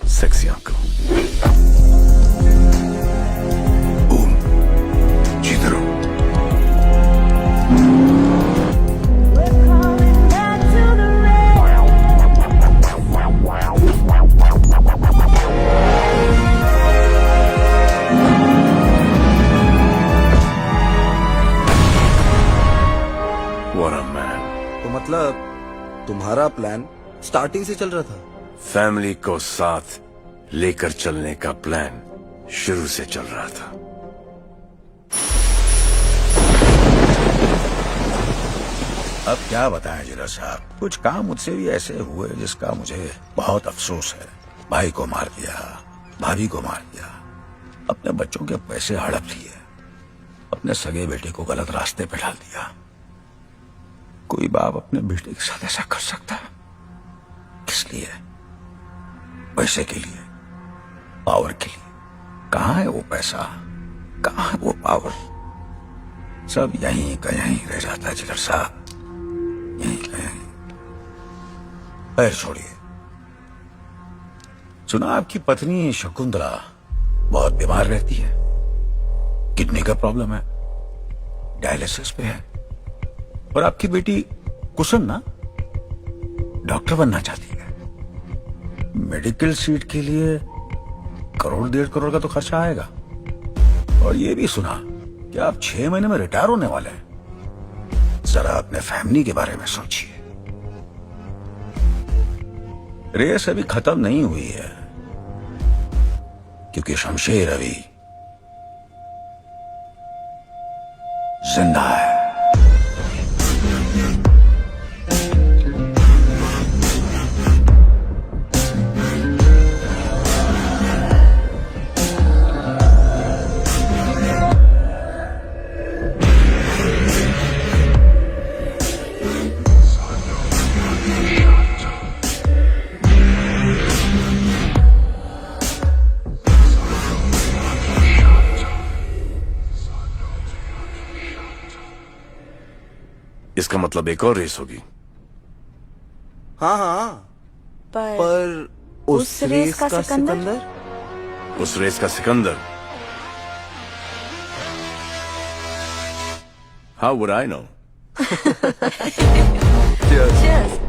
सेक्सी आंखों। जीते रहो। What a man. तो मतलब तुम्हारा प्लान स्टार्टिंग से चल रहा था। फैमिली को साथ लेकर चलने का प्लान शुरू से चल रहा था। अब क्या बताएं जिला साहब, कुछ काम मुझसे भी ऐसे हुए जिसका मुझे बहुत अफसोस है। भाई को मार दिया, भाभी को मार दिया, अपने बच्चों के पैसे हड़प लिए, अपने सगे बेटे को गलत रास्ते पे डाल दिया। कोई बाप अपने बेटे के साथ ऐसा कर सकता है? किस लिए? पैसे के लिए, पावर के लिए। कहाँ है वो पैसा, कहाँ है वो पावर? सब यहीं का यहीं रह जाता है जिगर साहब, यहीं का यहीं। पैर छोड़िए। सुना आपकी पत्नी शकुंतला बहुत बीमार रहती है, किडनी का प्रॉब्लम है, डायलिसिस पे है। और आपकी बेटी कुसुम ना डॉक्टर बनना चाहती है। मेडिकल सीट के लिए 1-1.5 करोड़ का तो खर्चा आएगा। और ये भी सुना कि आप 6 महीने में रिटायर होने वाले हैं। जरा अपने फैमिली के बारे में सोचिए। रेस अभी खत्म नहीं हुई है, क्योंकि शमशेर अभी जिंदा है। इसका मतलब एक और रेस होगी। हाँ हाँ, पर उस रेस का सिकंदर? उस रेस का Sikandar? How would I know? Cheers.